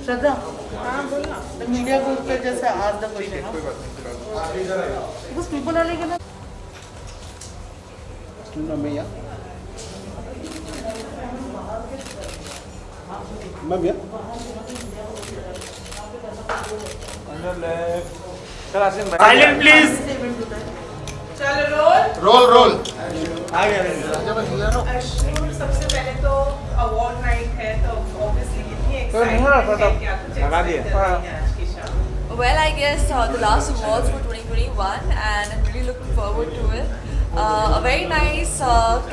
श्रद्धा हाँ बोलना मीडिया को उसके जैसे आज the question because people are like भैया मैं भैया साइलेंट प्लीज। चलो रोल रोल आ गया। सबसे पहले तो अवार्ड नाइट है तो ऑब्वियसली कितनी एक्साइटमेंट है कि आपको लगा दिए। आज की शाम। Well, I guess the last awards for 2021, and I'm really looking forward to it. A very nice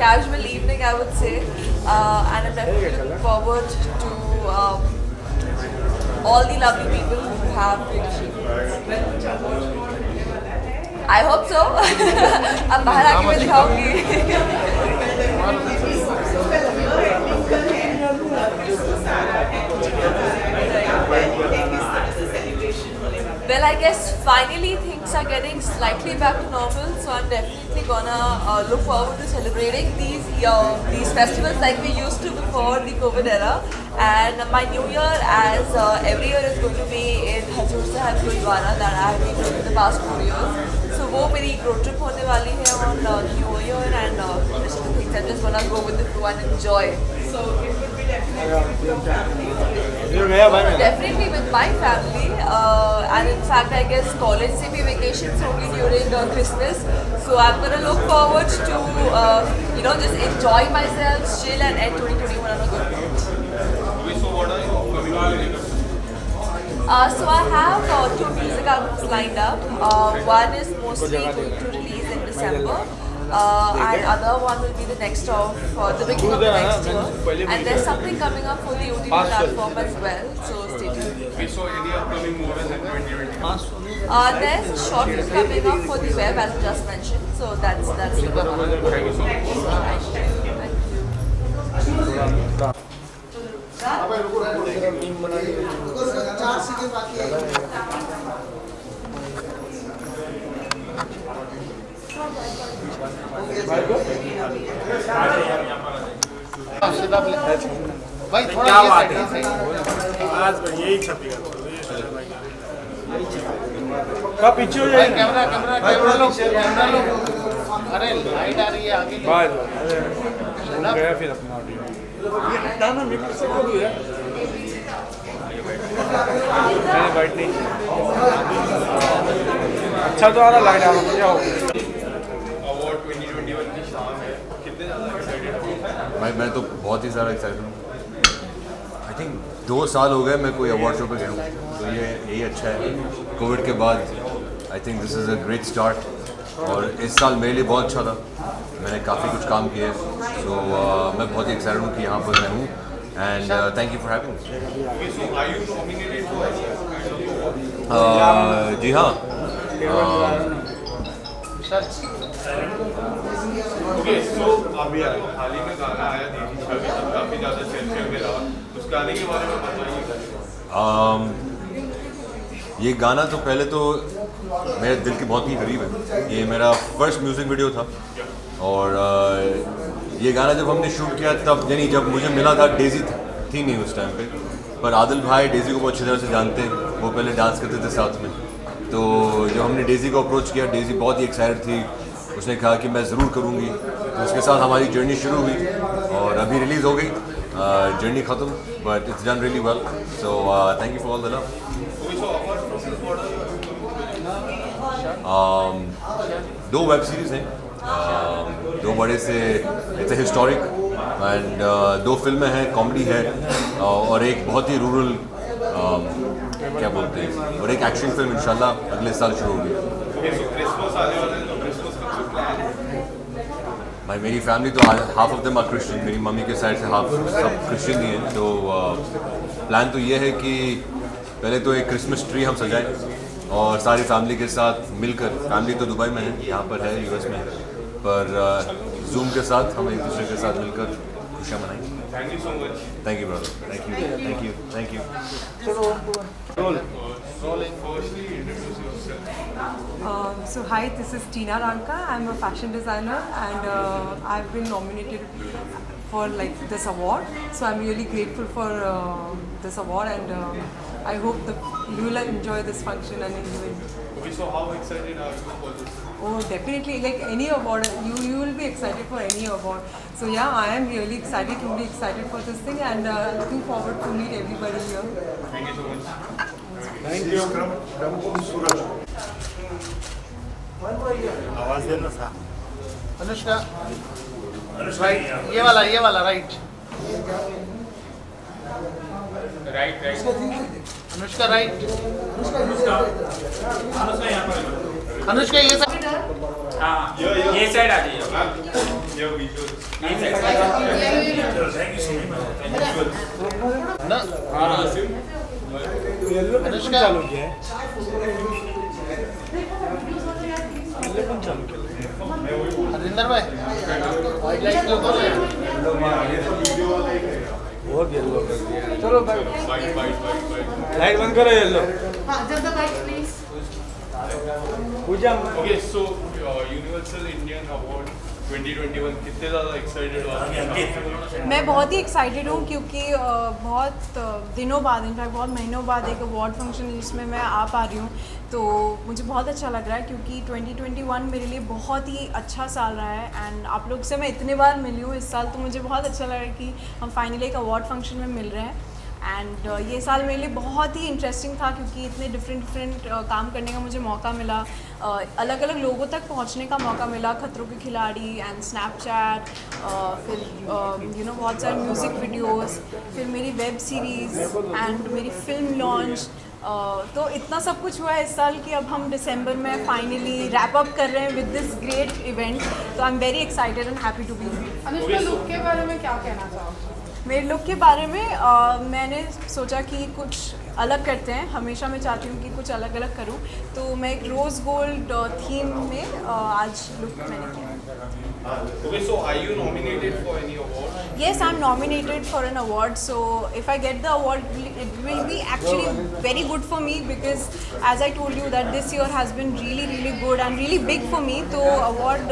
casual evening, I would say, and I'm definitely looking forward to all the lovely people who have been achievements. I hope so. अब बाहर आके मैं दिखाऊंगी। Well, I guess finally things are getting slightly back to normal, so I'm definitely gonna look forward to celebrating these festivals like we used to before the COVID era. And my new year, as every year, is going to be in Hazur Sahib Gurdwara that I have been doing in the past 4 years. So वो मेरी road trip होने वाली है on New Year, and rest of the things I'm just gonna go with the flow and enjoy. So it would be definitely with your family. Definitely with my family, and in fact I guess college से भी vacations होंगी during Christmas, so I'm gonna look forward to just enjoy myself, chill and end 2021 on a good note. So I have 2 music albums lined up. One is mostly going to release in December. And other one will be the next of the beginning of the next year, and there's something coming up for the OTT platform as well, so stay tuned. We saw any upcoming movies in 2020. There's a short film coming up for the web as I just mentioned, so that's the one. Thank you so much. Thank you. भाई थोड़ा क्या ये बात side, है? ये side। आज यही छपेगा। कब पीछे हो भाई जाएगा? कैमरा कैमरा कैमरा लो अरे लाइट आ रही है आगे बस गया फिर अपना ऑडियो। ये हटाना मिक्र से कब हुआ? नहीं बैठ नहीं। अच्छा तो आ रहा लाइट आ रहा मुझे आओ। अवार्ड 2021 की शाम है, कितने ज़्यादा एक्साइटेड हो? भाई मैं तो बहुत ही ज़्यादा एक्साइटेड हूँ। आई थिंक 2 साल हो गए मैं कोई अवार्ड शो पे गया हूँ, तो ये यही अच्छा है। कोविड के बाद आई think this is a great start, और इस साल मेरे लिए बहुत अच्छा था। मैंने काफ़ी कुछ काम किया है, सो मैं बहुत ही एक्साइटेड हूँ कि यहाँ पर मैं हूँ, and thank you for having Okay, so are you nominated for any kind of award? मी। जी हाँ, Okay, so अभी हाल ही में गाना आया दीदी छवि, तब काफ़ी ज़्यादा चर्चा में रहा। उस गाने के बारे में बताइए। ये गाना तो पहले तो मेरे दिल के बहुत ही करीब है। ये मेरा फर्स्ट म्यूज़िक वीडियो था, और ये गाना जब हमने शूट किया तब, यानी जब मुझे मिला था, डेज़ी थी नहीं उस टाइम पे, पर आदिल भाई डेज़ी को बहुत अच्छी तरह से जानते हैं, वो पहले डांस करते थे साथ में। तो जब हमने डेज़ी को अप्रोच किया, डेज़ी बहुत ही एक्साइटेड थी, उसने कहा कि मैं ज़रूर करूँगी, तो उसके साथ हमारी जर्नी शुरू हुई, और अभी रिलीज़ हो गई। जर्नी ख़त्म, but it's done really well, so thank you for all the love. Okay, so apart from this, what are you looking for? 2 web series हैं, 2 बड़े से, इट्स ए हिस्टोरिक, एंड 2 फिल्में हैं, कॉमेडी है, और एक बहुत ही रूरल, क्या बोलते हैं, और एक एक्शन फिल्म इंशाल्लाह अगले साल शुरू होगी। Okay, so Christmas आने वाला है, तो Christmas का कुछ plan है? भाई मेरी फैमिली तो half of them are Christian, मेरी मम्मी के साइड से हाफ सब क्रिश्चियन ही हैं, तो प्लान तो ये है कि पहले तो एक क्रिसमस ट्री हम सजाएं, और सारी फैमिली के साथ मिलकर, फैमिली तो दुबई में है, यहाँ पर है यूएस में, पर जूम के साथ हम एक दूसरे के साथ मिलकर खुशियाँ मनाएंगे। Thank you so much. Thank you brother, thank you, thank you, thank you. Firstly, introduce yourself. So hi, this is Tina Ranka. I'm a fashion designer, and I've been nominated for like this award. So I'm really grateful for this award, and I hope you will enjoy this function and enjoy it. Okay, so how excited are you for this? Oh, definitely. Like any award, you will be excited for any award. So yeah, I am really excited to be excited for this thing, and looking forward to meet everybody here. Thank you so much. Thank you आवाज देना सा Anushka right, ये वाला right right Anushka right Anushka ये सब ये side आ जाइए ये विजुअल ना अनुष्का चालू किया है पहले कौन चालू किया हरिंदर भाई लाइट लो तो बहुत येलो कर दिया चलो बाइट लाइट बंद करो येलो हाँ जनता bike please Puja okay so universal Indian award 2021 कितने ज़्यादा एक्साइटेड हो आप? मैं बहुत ही एक्साइटेड हूँ क्योंकि बहुत दिनों बाद, इनफैक्ट बहुत महीनों बाद एक अवार्ड फंक्शन जिसमें मैं आ पा रही हूँ, तो मुझे बहुत अच्छा लग रहा है क्योंकि 2021 मेरे लिए बहुत ही अच्छा साल रहा है एंड आप लोग से मैं इतने बार मिली हूँ इस साल, तो मुझे बहुत अच्छा लग रहा है कि हम फाइनली एक अवार्ड फंक्शन में मिल रहे हैं। एंड ये साल मेरे लिए बहुत ही इंटरेस्टिंग था क्योंकि इतने डिफरेंट काम करने का मुझे मौका मिला, अलग अलग लोगों तक पहुंचने का मौका मिला, खतरों के खिलाड़ी एंड स्नैपचैट, फिर बहुत सारे म्यूज़िक वीडियोस, फिर मेरी वेब सीरीज़ एंड मेरी फिल्म लॉन्च, तो इतना सब कुछ हुआ है इस साल कि अब हम दिसंबर में फाइनली रैप अप कर रहे हैं विद दिस ग्रेट इवेंट, तो I am very excited and happy to be here. Anushka look के बारे में क्या कहना चाहोगे? मेरे लुक के बारे में मैंने सोचा कि कुछ अलग करते हैं, हमेशा मैं चाहती हूँ कि कुछ अलग अलग करूँ, तो मैं एक रोज़ गोल्ड थीम में आज लुक मैंने किया। Okay, so are you nominated for any award? Yes, I'm nominated for an award, so if I get the award, it will be actually very good for me because as I told you that this year has been really good and really big for me, so award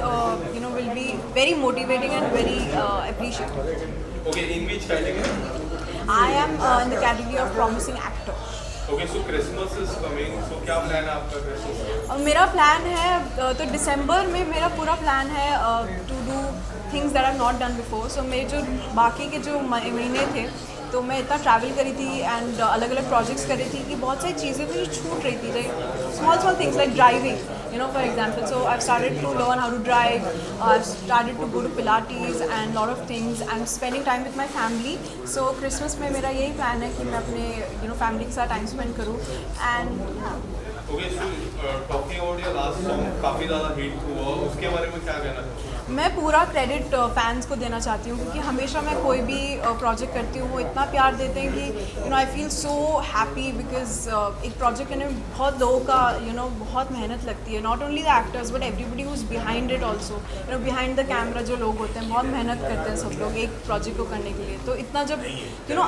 will be very motivating and very appreciated. Okay, in which category? I am in the category of promising actor. Okay, so Christmas is coming, so क्या plan है आपका Christmas का? मेरा plan है तो दिसंबर में मेरा पूरा प्लान है to do things that are not done before, so मेरे जो बाकी के जो महीने थे तो मैं इतना ट्रैवल करी थी एंड अलग अलग प्रोजेक्ट्स करी थी कि बहुत सारी चीज़ें थी जो छूट रही थी, like small things like driving, for example, so I started to learn how to drive, I started to go to Pilates and lot of things, I am spending time with my family, so Christmas में मेरा यही plan है कि मैं अपने family के साथ time spend करूँ and Okay, so talking about your last song, काफ़ी ज़्यादा हिट हुआ, उसके बारे में क्या कहना चाहते हो? मैं पूरा क्रेडिट फैंस को देना चाहती हूँ क्योंकि हमेशा मैं कोई भी प्रोजेक्ट करती हूँ वो इतना प्यार देते हैं कि I feel so happy because एक प्रोजेक्ट करने में बहुत लोगों का बहुत मेहनत लगती है, not only the actors but everybody who is behind it also, behind the camera जो लोग होते हैं बहुत मेहनत करते हैं सब लोग एक प्रोजेक्ट को करने के लिए, तो इतना जब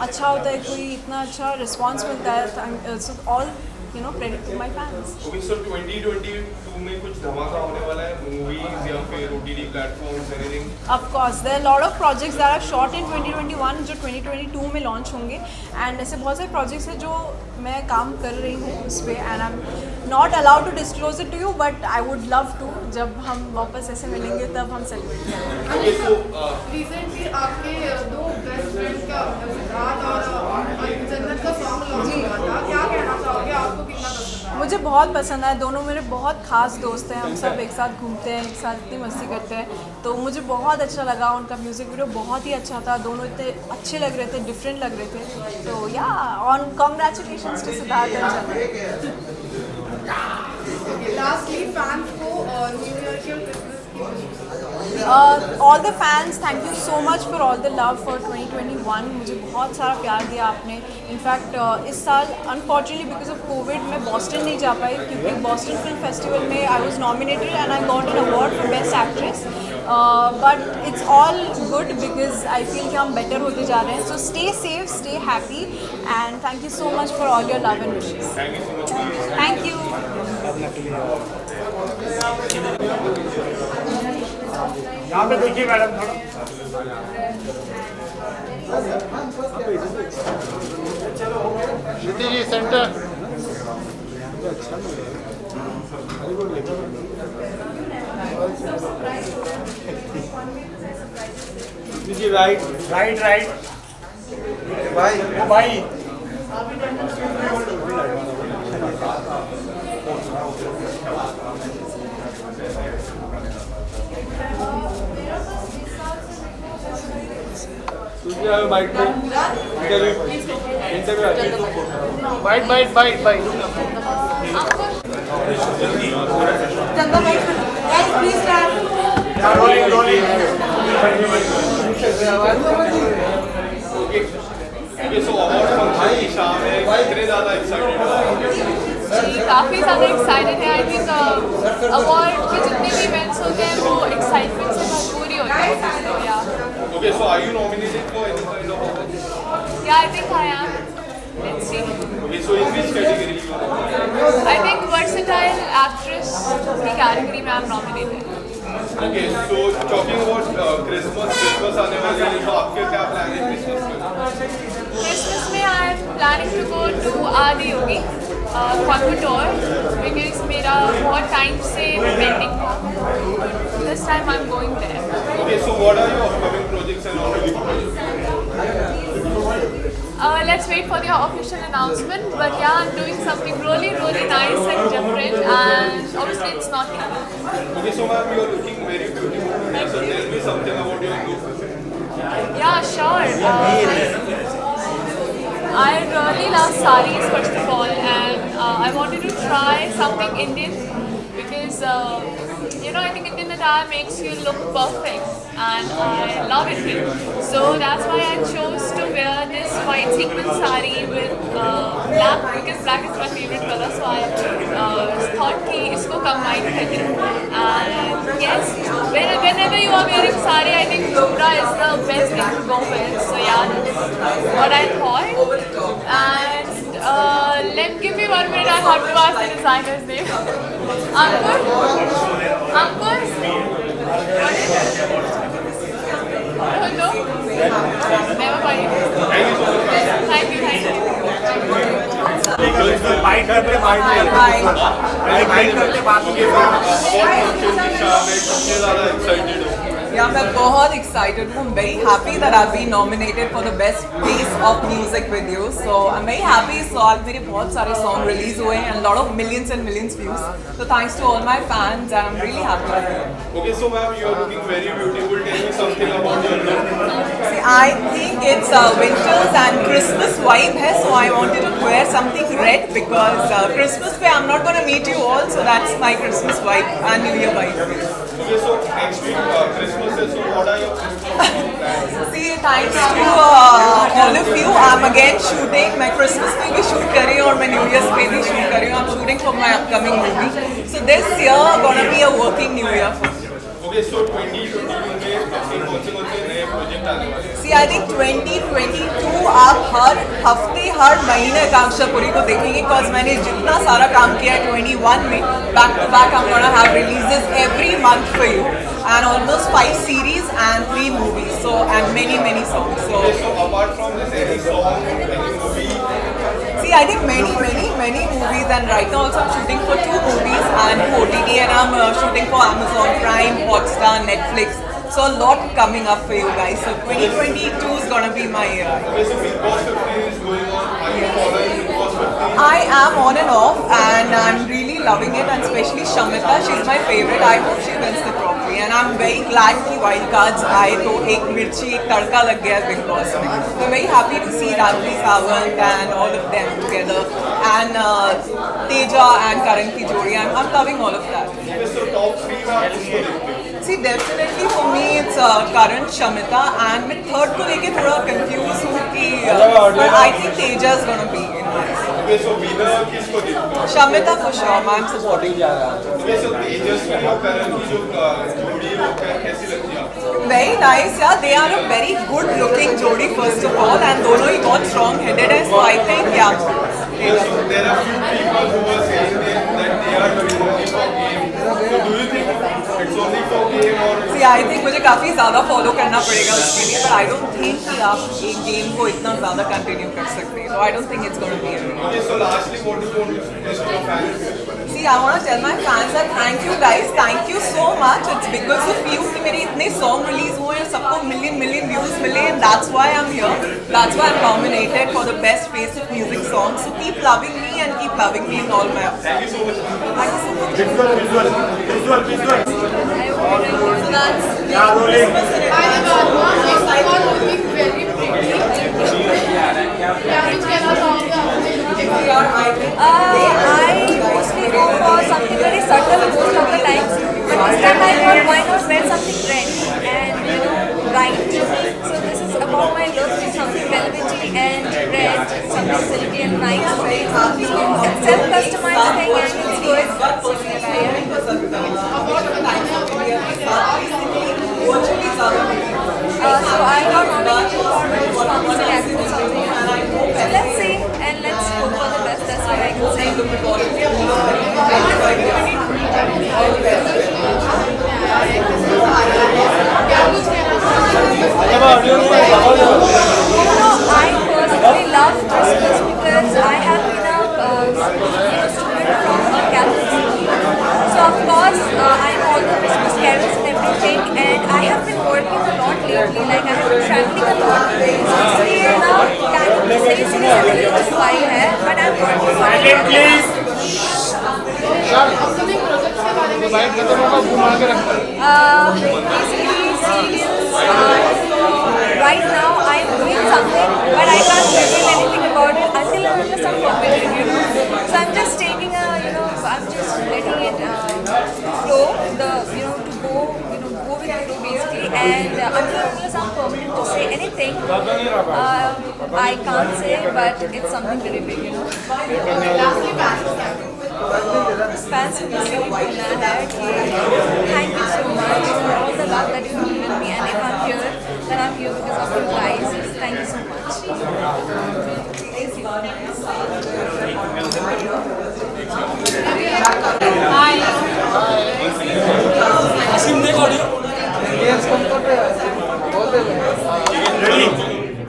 अच्छा होता है, कोई इतना अच्छा रिस्पॉन्स मिलता है, all credit to my fans. Okay, so 2022 में कुछ धमाका होने वाला है, movies या फिर OTT platforms, anything? Of course, there are a lot of projects that are shot in 2021 जो 2022 में लॉन्च होंगे एंड ऐसे बहुत सारे प्रोजेक्ट्स हैं जो मैं काम कर रही हूँ उस पर and I am not allowed to disclose it to you but I would love to, जब हम वापस ऐसे मिलेंगे तब हम सेलिब्रेट करेंगे। Okay, so रिसेंटली आपके दो बेस्ट फ्रेंड्स का सिद्धार्थ और जन्नत का सॉन्ग लॉन्च हुआ था, क्या कहना चाहोगे, आपको कितना पसंद आया? मुझे बहुत पसंद आया, दोनों मेरे बहुत खास दोस्त हैं, हम सब एक साथ घूमते हैं, एक साथ इतनी मस्ती करते हैं, तो मुझे बहुत अच्छा लगा, उनका म्यूज़िक वीडियो बहुत ही अच्छा था, दोनों इतने अच्छे लग रहे थे, डिफरेंट लग रहे थे, तो या on congratulations to Siddharth and Jannat. Lastly fans को न्यू ईयर के Christmas all the fans, thank you so much for all the love for 2021, मुझे बहुत सारा प्यार दिया आपने। इनफैक्ट इस साल अनफॉर्चुनेटली बिकॉज ऑफ कोविड मैं बॉस्टन नहीं जा पाई क्योंकि बॉस्टन फिल्म फेस्टिवल में I was nominated and I got an award for best actress, but it's all good because I feel कि हम बेटर होते जा रहे हैं, so stay safe, stay happy and thank you so much for all your love and wishes. Thank you. यहाँ पे देखिए madam थोड़ा Shruti ji, center. जी राइट राइट राइट भाई भाई तुझे बाइक पे interview Bite, bite, bite, bite. Chanda, wait. Guys, please stand. Rolling rolling Okay, so award function की शाम है कितने ज़्यादा excited हो? जी काफ़ी ज़्यादा एक्साइटेड है। आई थिंक अवार्ड के जितने भी इवेंट्स होते हैं वो एक्साइटमेंट से भरपूर ही होते हैं। तो या Okay, so are you nominated for any kind of award? I think I M. Let's see. Okay, so in which category you are? I think versatile actress की कैटेगरी में I M nominated. Okay, so talking about Christmas आने वाली है, तो आपके क्या plan है Christmas में? क्रिसमस में I am planning to go to Adi Yogi कॉन्वर्टोर because मेरा बहुत टाइम से पेंडिंग था। This time I am going there. Okay, so what are your upcoming projects and all? Let's wait for the official announcement, but yeah, I'm doing something really, really nice and different, and obviously it's not me. Okay, so ma'am, you are looking very beautiful. So tell me something about your look. Yeah, sure. I really love saris first of all, and I wanted to try something Indian because I think Indian attire makes you look perfect, and I love it here. So that's why I chose to wear this white sequin sari with black because black is my favorite color. So I thought कि इसको combine करके and yes, whenever you are wearing sari, I think Jumra is the best thing to go with. So yeah, that's what I thought. And give me 1 minute. I have to ask the designer's name. Ankur? No? Never mind. Thank you. Bike करते bike करते बात Okay, ma'am, award function की शाम है, कितने ज़्यादा excited हो? Yeah, मैं बहुत excited हूँ. I'm very happy that I've been nominated for the best piece of music video. So I'm very happy. So आज मेरे बहुत सारे song release हुए हैं and lot of millions and millions views. So thanks to all my fans and I'm really happy. Okay, so ma'am, you are looking very beautiful. Tell me something about your look. See, I think it's winters and Christmas vibe है. So I wanted to wear something red because Christmas पे I'm not gonna meet you all. So that's my Christmas vibe and New Year vibe. Okay, so next week Christmas is, so what are your Christmas plans? See, thanks to all of you, I'm again shooting. मैं Christmas पे भी shoot कर रही हूँ और मैं New Year's पे भी shoot कर रही हूँ. I'm shooting for my upcoming movie. So this year gonna be a working New Year for me. Okay, so 2022 में कौन से नए प्रोजेक्ट आने वाले हैं? See, I think 2022 आप हर हफ्ते हर महीने आकांक्षा पुरी को देखेंगे because मैंने जितना सारा काम किया है 21 में back to back I'm gonna have releases every month for you and almost 5 series and 3 movies so and many songs. So Okay, so apart from this, any song, any movie? see, I think many movies and right now also I'm shooting for 2 movies and OTT and I'm shooting for Amazon Prime, Hotstar, Netflix. So a lot coming up for you guys. So 2022 is gonna be my year. Okay, so Big Boss 15 is going on. Are you following Big Boss 15? I am on and off and I'm really loving it and especially Shamita, she's my favorite. I hope she wins the trophy and I'm very glad कि wild cards आए तो एक मिर्ची एक तड़का लग गया Big Boss में. So very happy to see Rajvi Sawant and all of them together and Teja and Karan की जोड़ी. I'm loving all of that. Okay, so top 3 में आप किसको देखते हो? See, definitely for me it's Karan, Shamita and मैं third को लेके थोड़ा confused हूँ कि but I think Teja is gonna be in my Okay, so winner किसको देखते हो? Shamita for sure, I'm supporting. Okay, so तेजस्वी और करण की जो जोड़ी है वो कैसी लगती है आपको? Very nice, yeah. They are a very good looking jodi first of all and दोनों ही बहुत strong headed है so I think yeah. So there are few people who are saying that they are doing only for game. So do you think it's only for game or? See, I think मुझे काफ़ी ज़्यादा follow करना पड़ेगा उसके लिए, but I don't think कि आप एक गेम को इतना ज़्यादा कंटिन्यू कर सकते हैं. So I don't think it's going to be a Okay, so lastly, what do you want to suggest to your fans? See, I want to tell my fans that thank you guys, thank you so much. It's because of you कि मेरे इतने song release हुए हैं, सबको million views मिले, and that's why I'm here. That's why I'm nominated for the best face of music song. So keep loving me and keep loving me in all my. Thank you so much. Thank you so much. Visual. So that's I mostly go for something very subtle most of the times, but this time I thought why not wear something red and bright. So this is about my look, something velvety and red, something silky and nice. So it's self-customized thing and it's good. So so I got nominated for most promising actor or something. So let's see and let's hope for the best. That's what I can say. I personally love Christmas because I have been a student from a Catholic school. So of course I know all the Christmas carols and everything, and I have been working a lot lately. Like I have been traveling a lot. So इसलिए ना carols की सही नहीं बन पाई है, but I'm working on it. Basically serials. Right now I'm doing something, but I can't reveal anything about it until unless I'm forbidden, So I'm just taking I'm just letting it flow, to go with the flow basically. And until unless I'm permanent to say anything, I can't say, but it's something very big, Fans को किसी को बोलना है कि thank you so much for all the love that you have given me, and if I'm here, then I'm here because of you guys. Thank you so much.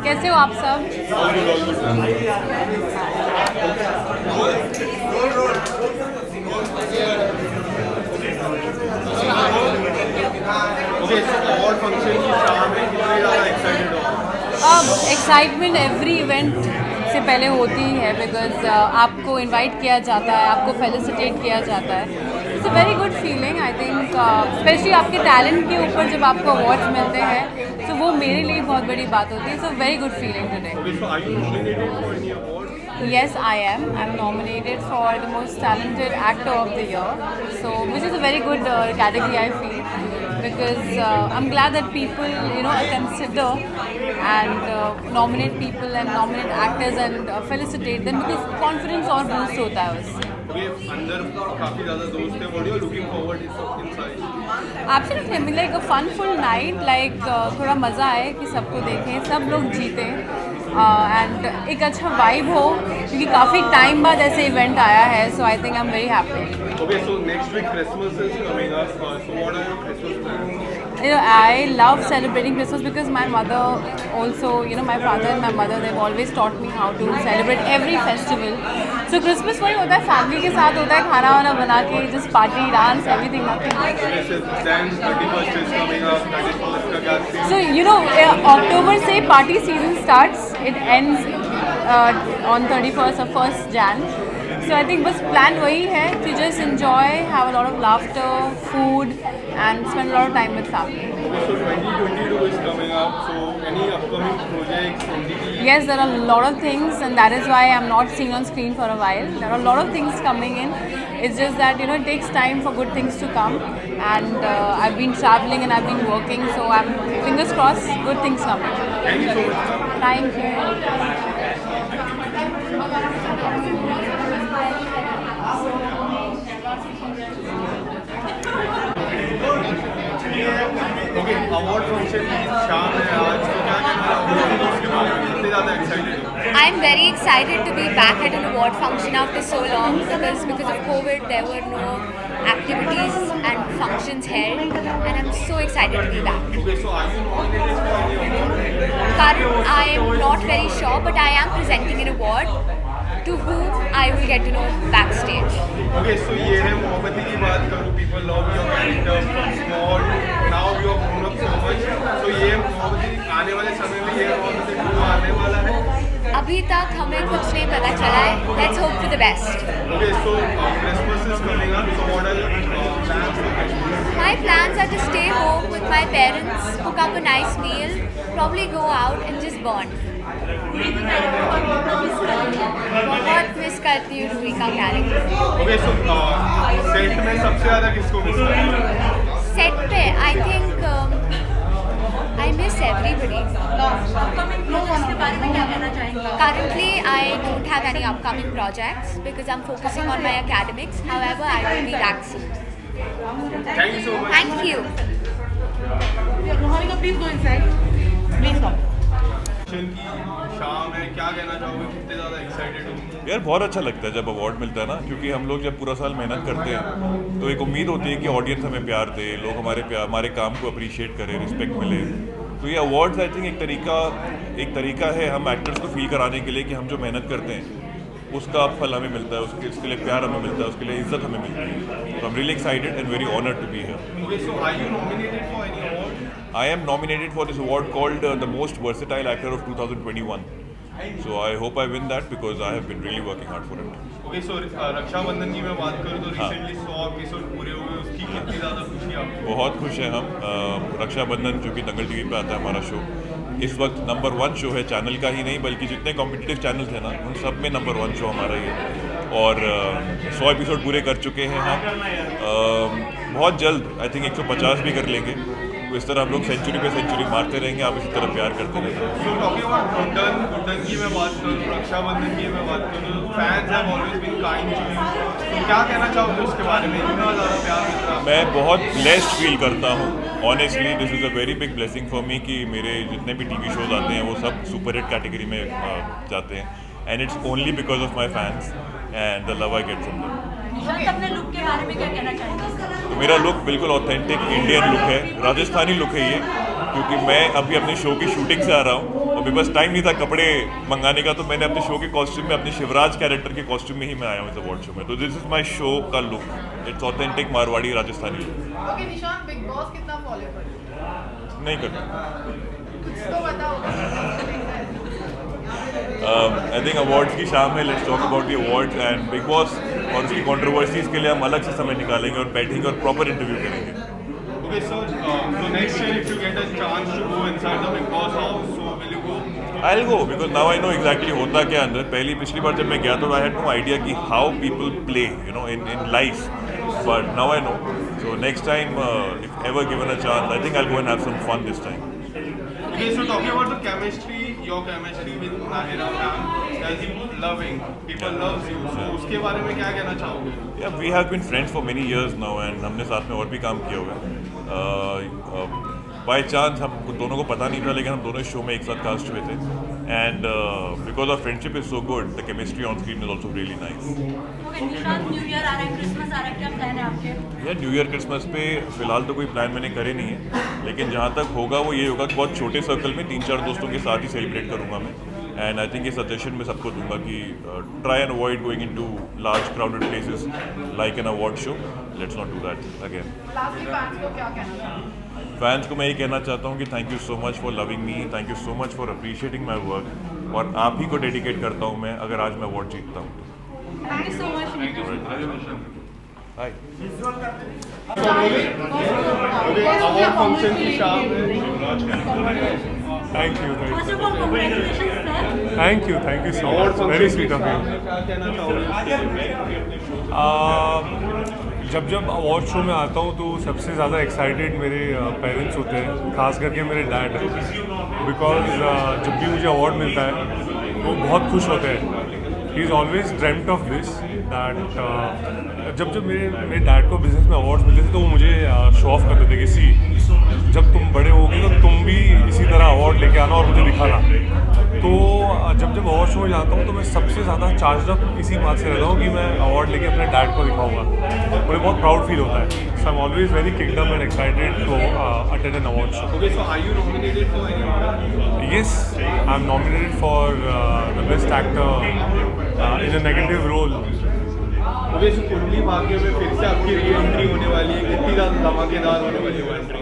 कैसे हो आप सब? Okay, so award function की शाम में कितने ज़्यादा excited हो? एक्साइटमेंट एवरी इवेंट से पहले होती ही है, बिकॉज आपको इनवाइट किया जाता है, आपको फेलिसिटेट किया जाता है. It's a very good feeling. I think specially आपके टैलेंट के ऊपर जब आपको अवार्ड्स मिलते हैं, तो वो मेरे लिए बहुत बड़ी बात होती है. It's a very good feeling today. Okay, so are you nominated for any award? Yes, I am. I'm nominated for the most talented actor of the year. So, which is a very good category, I feel, because I'm glad that people, consider and nominate people and nominate actors and felicitate them, because confidence और boost होता है उससे. Okay, अंदर काफी ज़्यादा दोस्त हैं. What are you looking forward inside? Absolutely, I mean like a fun full night, like थोड़ा मज़ा आए कि सबको देखें, सब लोग जीतें, एंड एक अच्छा वाइब हो, क्योंकि काफ़ी टाइम बाद ऐसे इवेंट आया है. So I think I am very happy. Okay, so next week Christmas is coming up. So what are your Christmas plans? I love celebrating Christmas because my mother also, my father and my mother, they've always taught me how to celebrate every festival. So Christmas वही होता है, family के साथ होता है, खाना वाना बना के, just party, dance, everything, nothing. Then 31st is coming up. 31st का क्या theme? So October से party season starts. It ends on 31st or 1st Jan. So I think बस plan वही है to just enjoy, have a lot of laughter, food, and spend a lot of time with family. Okay, so 2022 is coming up. So any upcoming projects? Yes, there are a lot of things, and that is why I'm not seen on screen for a while. There are a lot of things coming in. It's just that it takes time for good things to come, and I've been traveling and I've been working, so I'm fingers crossed, good things coming. Thank you so much. Thank you. Okay, award function की शाम है आज. तो क्या कहना है? उसके बारे में कितने ज़्यादा excited हो? I'm very excited to be back at an award function after so long because of COVID there were no activities and functions held, and I'm so excited to be back. Okay, so are you nominated for any award? Karan, I am not very sure, but I am presenting an award to whom I will get to know backstage. Okay, so ये है मोहब्बती की बात करूँ, people love your character from small, now you have grown up so much. So ये मोहब्बती आने वाले समय में ये मोहब्बती आने वाला है. अभी तक हमें कुछ नहीं पता चला है. Let's hope for the best. Okay, so Christmas is coming up. So what are your plans for Christmas? My plans are to stay home with my parents, cook up a nice meal, probably go out and just bond. बहुत miss करती हूँ रूही का character. Okay, so set में सबसे ज़्यादा किसको miss करते हो? सेट पे आई think I miss everybody. Currently, I don't have any upcoming projects because I'm focusing on my academics. However, I will be back soon. Thank you so much. Thank you. Rohanika, please go inside. Please come. की शाम है, क्या कहना चाहोगे, कितने ज़्यादा excited हो? यार बहुत अच्छा लगता है जब अवार्ड मिलता है ना, क्योंकि हम लोग जब पूरा साल मेहनत करते हैं तो एक उम्मीद होती है कि ऑडियंस हमें प्यार दे, लोग हमारे काम को अप्रिशिएट करें, रिस्पेक्ट मिले. तो ये अवार्ड्स आई थिंक एक तरीका है हम एक्टर्स को फील कराने के लिए कि हम जो मेहनत करते हैं उसका फल हमें मिलता है, उसके लिए प्यार हमें मिलता है, उसके लिए इज्जत हमें मिलती है. तो I am really excited and very honoured to be here. Okay, so are you nominated for any award? I am nominated for this award called the Most Versatile Actor of 2021. So I hope I win that because I have been really working hard for it. Okay, so Rakshabandhan की मैं बात करूँ तो recently 100 episode पूरे हुए, उसकी कितनी ज़्यादा खुशी आपको? बहुत खुश हैं हम. रक्षाबंधन जो कि दंगल टीवी पे आता है हमारा शो, इस वक्त नंबर 1 शो है, चैनल का ही नहीं बल्कि जितने कॉम्पिटिटिव चैनल्स हैं ना उन सब में नंबर 1 शो हमारा ही है. और 100 एपिसोड पूरे कर चुके हैं हम. बहुत जल्द आई थिंक 150 भी कर लेंगे. तो इस तरह हम लोग सेंचुरी पे सेंचुरी मारते रहेंगे, आप इसी तरह प्यार करते रहेंगे. So talking about गुड्डन की मैं बात करूँ, रक्षाबंधन की मैं बात करूँ, fans have always been kind to you. तो क्या कहना चाहोगे उसके बारे में, इतना ज़्यादा प्यार मिल रहा है? मैं बहुत ब्लेस्ड फील करता हूँ. Honestly this is a very big blessing for me कि मेरे जितने भी टीवी शोज आते हैं वो सब सुपर हिट कैटेगरी में जाते हैं. And it's only because of my fans and the love I get from them. अपने लुक के बारे में क्या कहना चाहेंगे? तो मेरा लुक बिल्कुल ऑथेंटिक इंडियन लुक है, राजस्थानी लुक है ये, क्योंकि मैं अभी अपने शो की शूटिंग से आ रहा हूँ और मेरे पास टाइम नहीं था कपड़े मंगाने का, तो मैंने अपने शो के कॉस्ट्यूम में, अपने शिवराज कैरेक्टर के कॉस्ट्यूम में ही मैं आया हूँ इस अवार्ड शो में. तो दिस इज माय शो का look. It's authentic Marwari Rajasthani look. Okay निशान, बिग बॉस कितना फॉलो करते नहीं करता. कुछ तो बताओ. आई थिंक अवार्ड्स की शाम है. Let's talk about the awards and big boss और उसकी कंट्रोवर्सीज के लिए हम अलग से समय निकालेंगे और बैठेंगे और प्रॉपर इंटरव्यू करेंगे. Okay, so next year if you get a chance to go inside the Big Boss house, so will you go? I'll go because now I know exactly होता क्या अंदर. पिछली बार जब मैं गया तो I had no idea कि how people play, you know, in life. But now I know. So next time, if ever given a chance, I think I'll go and have some fun this time. Okay, so talking about the chemistry, your chemistry with Nahira ma'am, as you loving, people loves you. So उसके बारे में क्या कहना चाहोगे? Yeah, we have been friends for many years now and हमने साथ में और भी काम किया हुआ है. बाय चांस हम दोनों को पता नहीं था लेकिन हम दोनों शो में एक साथ कास्ट हुए थे. And because of friendship is so good, the chemistry on screen is also really nice. New year आ रहा है, क्रिसमस आ रहा है, क्या प्लान है आपके? यार न्यू ईयर क्रिसमस पे फिलहाल तो कोई प्लान मैंने करे नहीं है, लेकिन जहाँ तक होगा वो ये होगा कि बहुत छोटे सर्कल में 3-4 दोस्तों के साथ ही सेलिब्रेट करूँगा मैं. एंड आई थिंक ये सजेशन मैं सबको दूंगा कि try and avoid going into large crowded places like an award show. Let's not do that again. Fans को मैं ये कहना चाहता हूँ कि thank you so much for loving me, thank you so much for appreciating my work. और आप ही को डेडिकेट करता हूँ मैं अगर आज मैं अवार्ड जीतता हूँ. Thank you so much. Hi. Award function की शाम है. Thank you. First of all, congratulations, sir. Thank you so much. Very sweet of you. क्या कहना चाहोगे? जब अवार्ड शो में आता हूँ तो सबसे ज़्यादा एक्साइटेड मेरे पेरेंट्स होते हैं, खास करके मेरे डैड. बिकॉज जब भी मुझे अवार्ड मिलता है वो बहुत खुश होते हैं. He is always dreamed of this that जब मेरे डैड को बिजनेस में अवार्ड्स मिलते थे तो वो मुझे शो ऑफ करते थे कि सी जब तुम बड़े होगे तो तुम भी इसी तरह अवार्ड लेके आना और मुझे दिखाना। तो जब अवार्ड शो में जाता हूँ तो मैं सबसे ज़्यादा चार्ज अप इसी बात से रहता हूँ कि मैं अवार्ड लेके अपने डैड को दिखाऊंगा। मुझे बहुत प्राउड फील होता है। So I am always very kicked up and excited to attend an award show. Okay, so are you nominated for any award? Yes, I'm nominated for the best actor in a negative role. Okay, so Kundali Bhagya में फिर से आपकी re entry होने वाली है, कितनी ज़्यादा धमाकेदार होने वाली है एंट्री?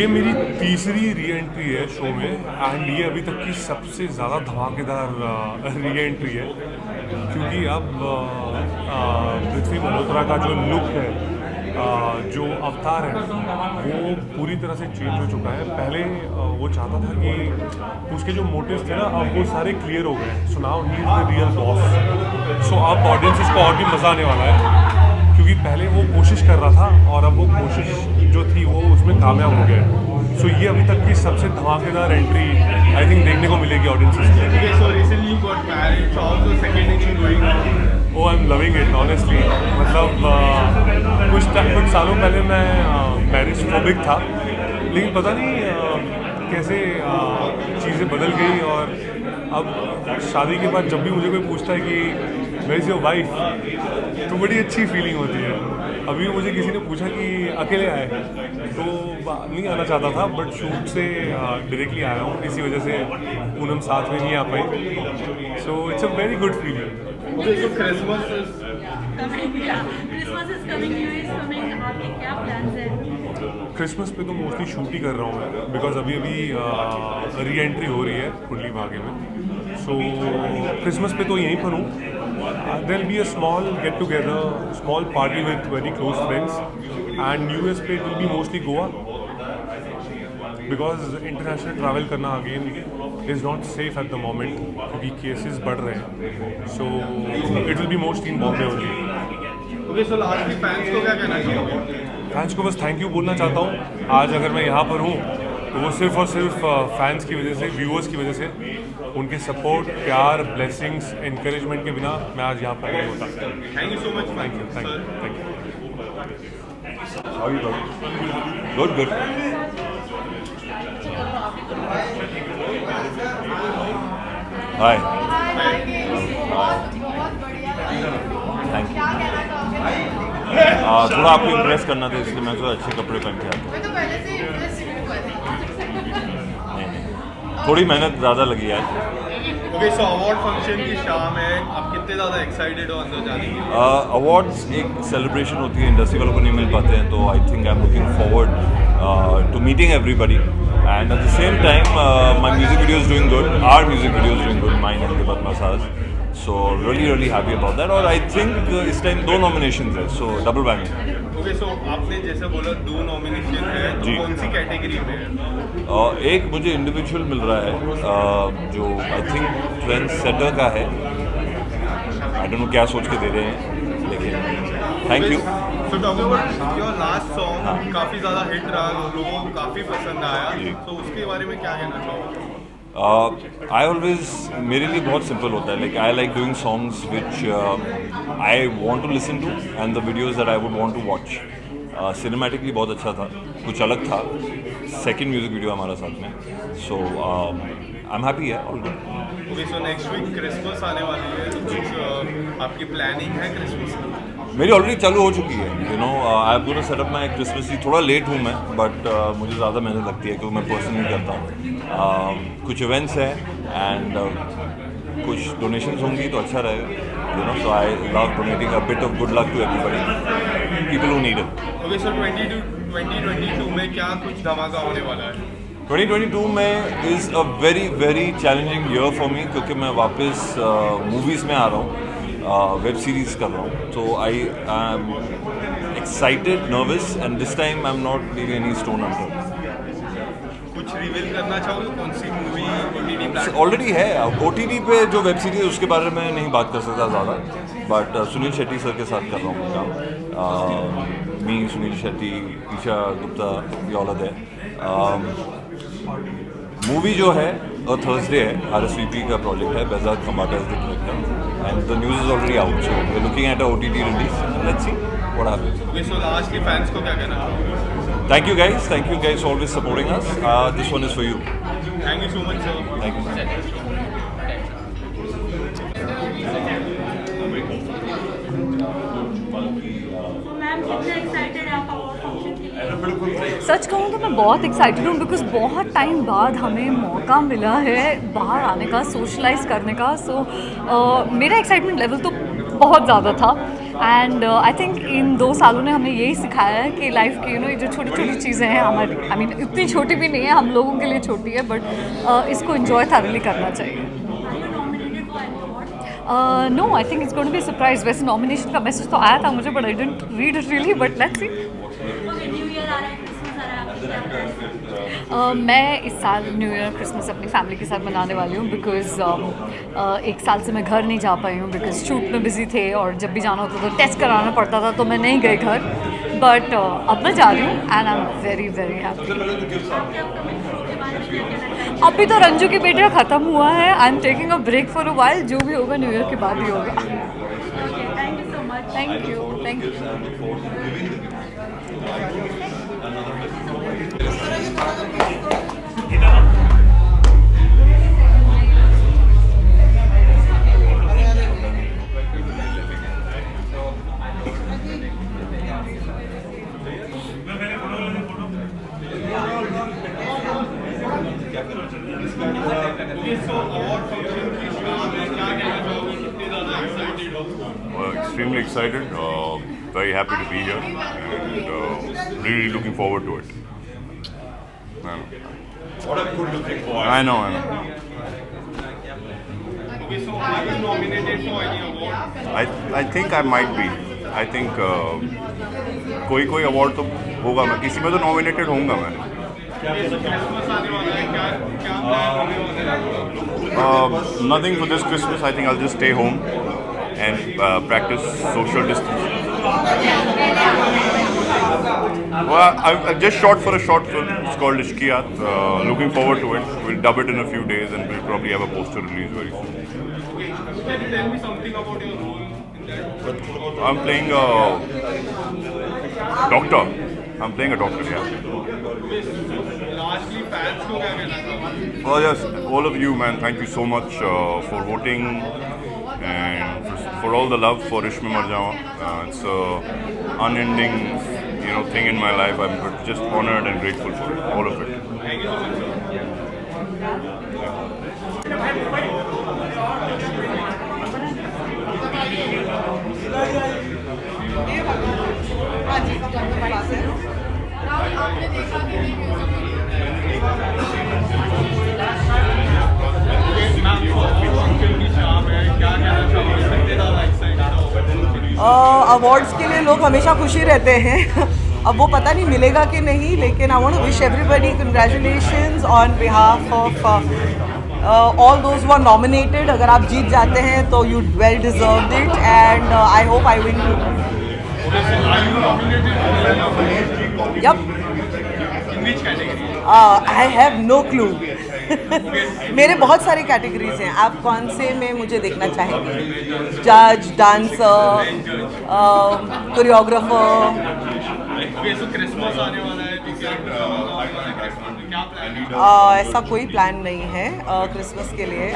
ये मेरी तीसरी री एंट्री है शो में एंड ये अभी तक की सबसे ज़्यादा धमाकेदार री एंट्री है, क्योंकि अब पृथ्वी मल्होत्रा का जो लुक है, जो अवतार है, वो पूरी तरह से चेंज हो चुका है। पहले वो चाहता था कि उसके जो मोटिव्स थे ना, अब वो सारे क्लियर हो गए। So now he is the real boss. So अब ऑडियंसेस को और भी मज़ा आने वाला है, क्योंकि पहले वो कोशिश कर रहा था और अब वो कोशिश जो थी वो उसमें कामयाब हो गया। सो ये अभी तक की सबसे धमाकेदार एंट्री आई थिंक देखने को मिलेगी ऑडियंसेस को। Okay, so recently you got married, so how's the second innings going on? Oh I am loving it honestly. मतलब कुछ सालों पहले मैं मैरिज फोबिक था, लेकिन पता नहीं कैसे चीज़ें बदल गई और अब शादी के बाद जब भी मुझे कोई पूछता है कि वेयर इज़ योर वाइफ, तो बड़ी अच्छी फीलिंग होती है। अभी मुझे किसी ने पूछा कि अकेले आए, तो नहीं आना चाहता था, बट शूट से डायरेक्टली आया हूँ, इसी वजह से पूनम साथ में नहीं आ पाई। So it's a very good feeling. Okay, so Christmas is coming, yeah. Christmas is coming, New Year is coming. आपके क्या plans हैं? क्रिसमस पे तो मोस्टली शूट ही कर रहा हूँ मैं, बिकॉज अभी री एंट्री हो रही है कुंडली भाग्य में। सो क्रिसमस पे तो यहीं पर हूँ। There will be a small get together, small party with very close friends, and new year's पे it will be mostly Goa, because international travel करना again is not safe at the moment, क्योंकि cases बढ़ रहे हैं। So it will be mostly in Bombay only. Okay, so last में fans को क्या कहना चाहिए? फैंस को बस थैंक यू बोलना चाहता हूँ। आज अगर मैं यहाँ पर हूँ तो वो सिर्फ और सिर्फ फैंस की वजह से, व्यूअर्स की वजह से, उनके सपोर्ट, प्यार, ब्लेसिंग्स, एनकरेजमेंट के बिना मैं आज यहाँ पर नहीं होता। Thank you so much, thank you, thank you, thank you. How are you doing? Good, good. Hi. Thank you. थोड़ा आपको इम्प्रेस करना था, इसलिए मैं तो अच्छे कपड़े पहन के आता हूँ। थोड़ी मेहनत ज़्यादा लगी आज। Okay, so award function की शाम है, आप कितने ज़्यादा एक्साइटेड हो अंदर जाने के लिए? अवार्ड्स एक सेलिब्रेशन होती है, इंडस्ट्री वालों को नहीं मिल पाते हैं, तो I think I am looking forward to meeting everybody, and at the same time my music video is doing good, our music video is doing good, mine and Deepak मसाज, so really happy about that. और I think इस time 2 nominations है, so double whammy. Okay, so आपने जैसे बोला 2 nomination है, तो जी। कौन सी कैटेगरी में है? एक मुझे इंडिविजुअल मिल रहा है, जो आई थिंक ट्रेंड सेटर का है। आई डोंट नो क्या सोच के दे रहे हैं, लेकिन thank you. So talking about your last song, काफ़ी ज़्यादा हिट रहा, लोगों को काफ़ी पसंद आया, तो उसके बारे में क्या कहना चाहोगे? आई ऑलवेज, मेरे लिए बहुत सिंपल होता है, like I like doing songs which I want to listen to and the videos that I would want to watch. Cinematically बहुत अच्छा था, कुछ अलग था, सेकंड म्यूजिक वीडियो हमारा साथ में, सो आई एम हैप्पी है, all good. Okay, so next week Christmas आने वाली है, तो कुछ आपकी प्लानिंग है क्रिसमस की? मेरी ऑलरेडी चालू हो चुकी है, you know, I have gonna set up my Christmas tree. थोड़ा लेट हूँ मैं, बट मुझे ज़्यादा मेहनत लगती है, क्योंकि मैं पर्सनली करता हूँ। कुछ इवेंट्स हैं एंड कुछ डोनेशंस होंगी तो अच्छा रहेगा, you know, so I love donating a bit of good luck to everybody, people who need it. Okay, so 2022 में क्या कुछ धमाका होने वाला है? 2022 में is a very very challenging year for me, क्योंकि मैं वापस मूवीज़ में आ रहा हूँ, वेब सीरीज़ कर रहा हूँ, तो I am excited, nervous, and this time I am not leaving any stone unturned. कुछ रिवील करना चाहोगे, कौन सी मूवी OTT प्लेटफॉर्म? ऑलरेडी है OTT पे जो वेब सीरीज है, उसके बारे में नहीं बात कर सकता ज़्यादा, बट सुनील शेट्टी सर के साथ कर रहा हूँ काम। मी, सुनील शेट्टी, ईशा गुप्ता, ये ऑल आर देयर। मूवी जो है थर्सडे है, RSVP का प्रोजेक्ट है, Behzad Khambata is the director, and the news is already out, so we are looking at a OTT release, let's see. what happens. Okay, so lastly, fans को क्या कहना चाहोगे? Thank you guys always supporting us. This one is for you. Thank you so much, sir. Thank you. Ma'am कितने excited हैं आप award function के लिए? सच कहूँ तो मैं बहुत एक्साइटेड हूँ बिकॉज बहुत टाइम बाद हमें मौका मिला है बाहर आने का, सोशलाइज करने का. सो मेरा एक्साइटमेंट लेवल तो बहुत ज़्यादा था. एंड आई थिंक इन 2 सालों ने हमें यही सिखाया है कि लाइफ की ये जो छोटी छोटी चीज़ें हैं हमारी, आई मीन इतनी छोटी भी नहीं है, हम लोगों के लिए छोटी है, बट इसको इन्जॉय थॉरली करना चाहिए. No, I think it's going to be surprise. वैसे नॉमिनेशन का मैसेज तो आया था मुझे, but I didn't read it really, but let's see. Okay, new year आ रहा है, क्रिसमस आ रहा है, आपके क्या plans हैं? मैं इस साल न्यू ईयर क्रिसमस अपनी फैमिली के साथ मनाने वाली हूँ बिकॉज 1 साल से मैं घर नहीं जा पाई हूँ बिकॉज शूट में बिजी थे और जब भी जाना होता तो टेस्ट कराना पड़ता था, तो मैं नहीं गई घर. बट अब मैं जा रही हूँ and I am very very happy. आपके अपकमिंग शो के बारे में क्या कहना चाहेंगे? अभी तो रंजू की बेटियाँ ख़त्म हुआ है. I am taking a break for a while. जो भी होगा न्यू ईयर के बाद ही होगा. Okay, thank you so much. Thank you. Extremely excited, very happy to be here, and really looking forward to it. What a good looking boy. I know. Okay, so are you nominated for any award? I think I might be. I think कोई award तो होगा, मैं किसी में तो nominated होऊंगा मैं. Christmas आने वाला है, क्या प्लान होने वाला है? Nothing for this Christmas. I think I'll just stay home and practice social distancing. Well, I've just shot for a short film. It's called Ishqiyat. Looking forward to it. We'll dub it in a few days and we'll probably have a poster release very soon. Okay, can you tell me something about your role in that? I'm playing a doctor. I'm playing a doctor, yeah. Lastly, fans को क्या कहना चाहोगे? Well, yes, all of you, man, thank you so much for voting and for all the love for Ishme Marjawa. It's a unending, thing in my life. I'm just honored and grateful for it, all of it. Thank you so much, sir. Awards के लिए लोग हमेशा खुशी रहते हैं. अब वो पता नहीं मिलेगा कि नहीं, लेकिन I want to wish everybody congratulations on behalf of all those who are nominated. अगर आप जीत जाते हैं तो you well deserved it and I hope I win too. Yup. I have no clue. मेरे बहुत सारे कैटेगरीज हैं. आप कौन से में मुझे देखना चाहेंगे? जज, डांसर, कोरियोग्राफर. क्रिसमस आने वाला है, तो क्या प्लान? ऐसा कोई प्लान नहीं है क्रिसमस के लिए.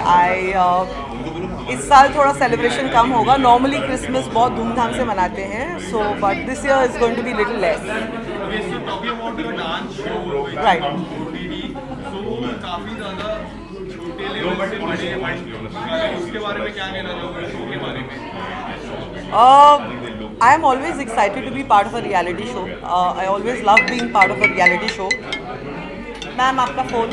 इस साल थोड़ा सेलिब्रेशन कम होगा. नॉर्मली क्रिसमस बहुत धूमधाम से मनाते हैं, so but this year is going to be little less. Right. काफी ज्यादा छोटे लेवल से बड़े, उसके बारे में क्या कहना चाहोगे शो के बारे में? I am always excited to be part of a reality show. I always love being part of a reality show. Ma'am आपका phone.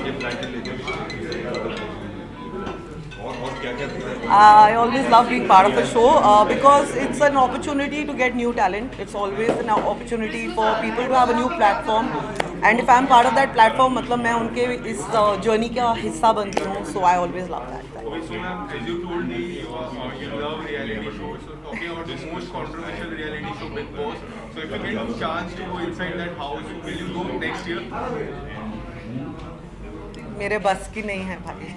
I always love being part of a show because it's an opportunity to get new talent. It's always an opportunity for people to have a new platform. And if I'm part of that platform, मतलब मैं उनके इस journey का हिस्सा बनती हूँ. So I always love that. So ma'am, as you told me, you love reality shows. So talking about the most controversial reality show, Big Boss. So if you get a chance to go inside that house, will you go next year? मेरे बस की नहीं है भाई.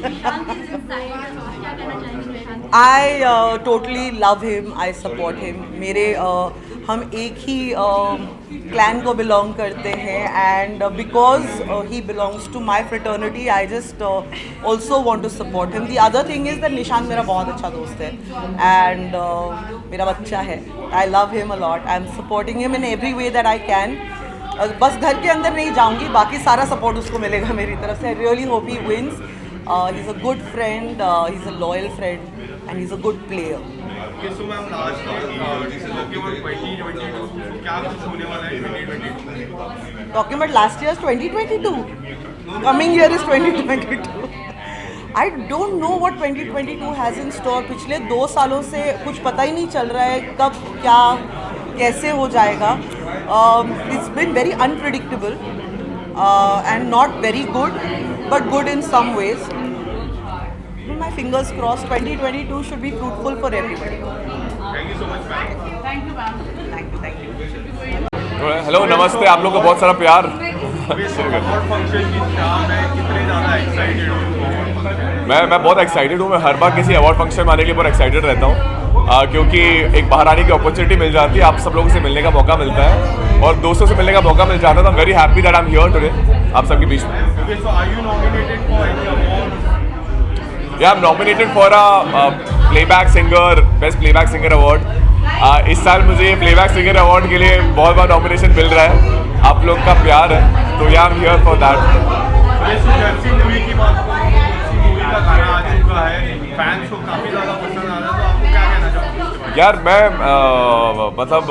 Nishant is inside. क्या कहना चाहेंगे Nishant? I totally love him. I support him. मेरे हम एक ही क्लैन को बिलोंग करते हैं and because he belongs to my fraternity I just also want to support him. The other thing is that Nishan मेरा बहुत अच्छा दोस्त है एंड मेरा बच्चा है. I love him a lot. I am supporting him in every way that I can. बस घर के अंदर नहीं जाऊंगी, बाकी सारा सपोर्ट उसको मिलेगा मेरी तरफ से. I really hope he wins. He is a good friend, he is a loyal friend and he is a good player. Okay, so ma'am, last talking about 2022, क्या कुछ होने वाला है 2022? Talking about last year's 2022. Coming year is 2022. I don't know what 2022 has in store. पिछले 2 सालों से कुछ पता ही नहीं चल रहा है कब क्या कैसे हो जाएगा. It's been very unpredictable and not very good, but good in some ways. My fingers crossed. 2022 should be fruitful for everybody. Thank you so much, ma'am. Thank you, ma'am. Thank you. Hello नमस्ते, आप लोग को बहुत सारा प्यार. Award function की शाम है, कितने ज़्यादा एक्साइटेड हो? मैं बहुत एक्साइटेड हूँ. मैं हर बार किसी अवार्ड फंक्शन में आने के लिए बहुत एक्साइटेड रहता हूँ क्योंकि एक बाहर आने की अपॉर्चुनिटी मिल जाती है, आप सब लोगों से मिलने का मौका मिलता है और दोस्तों से मिलने का मौका मिल जाता है. तो I am very happy that I am here today आप सबके बीच में. Okay, so are you nominated for any award? Yeah, I'm nominated for a playback singer, best playback singer award. इस साल मुझे ये playback singer award के लिए बहुत बार नॉमिनेशन मिल रहा है. आप लोग का प्यार है, तो yeah, I'm here for that. Jersey movie की बात करूँ, जर्सी मूवी का गाना आ चुका है, फैंस को काफ़ी ज़्यादा पसंद आ रहा है, तो आपको क्या कहना चाहोगे? यार मैं मतलब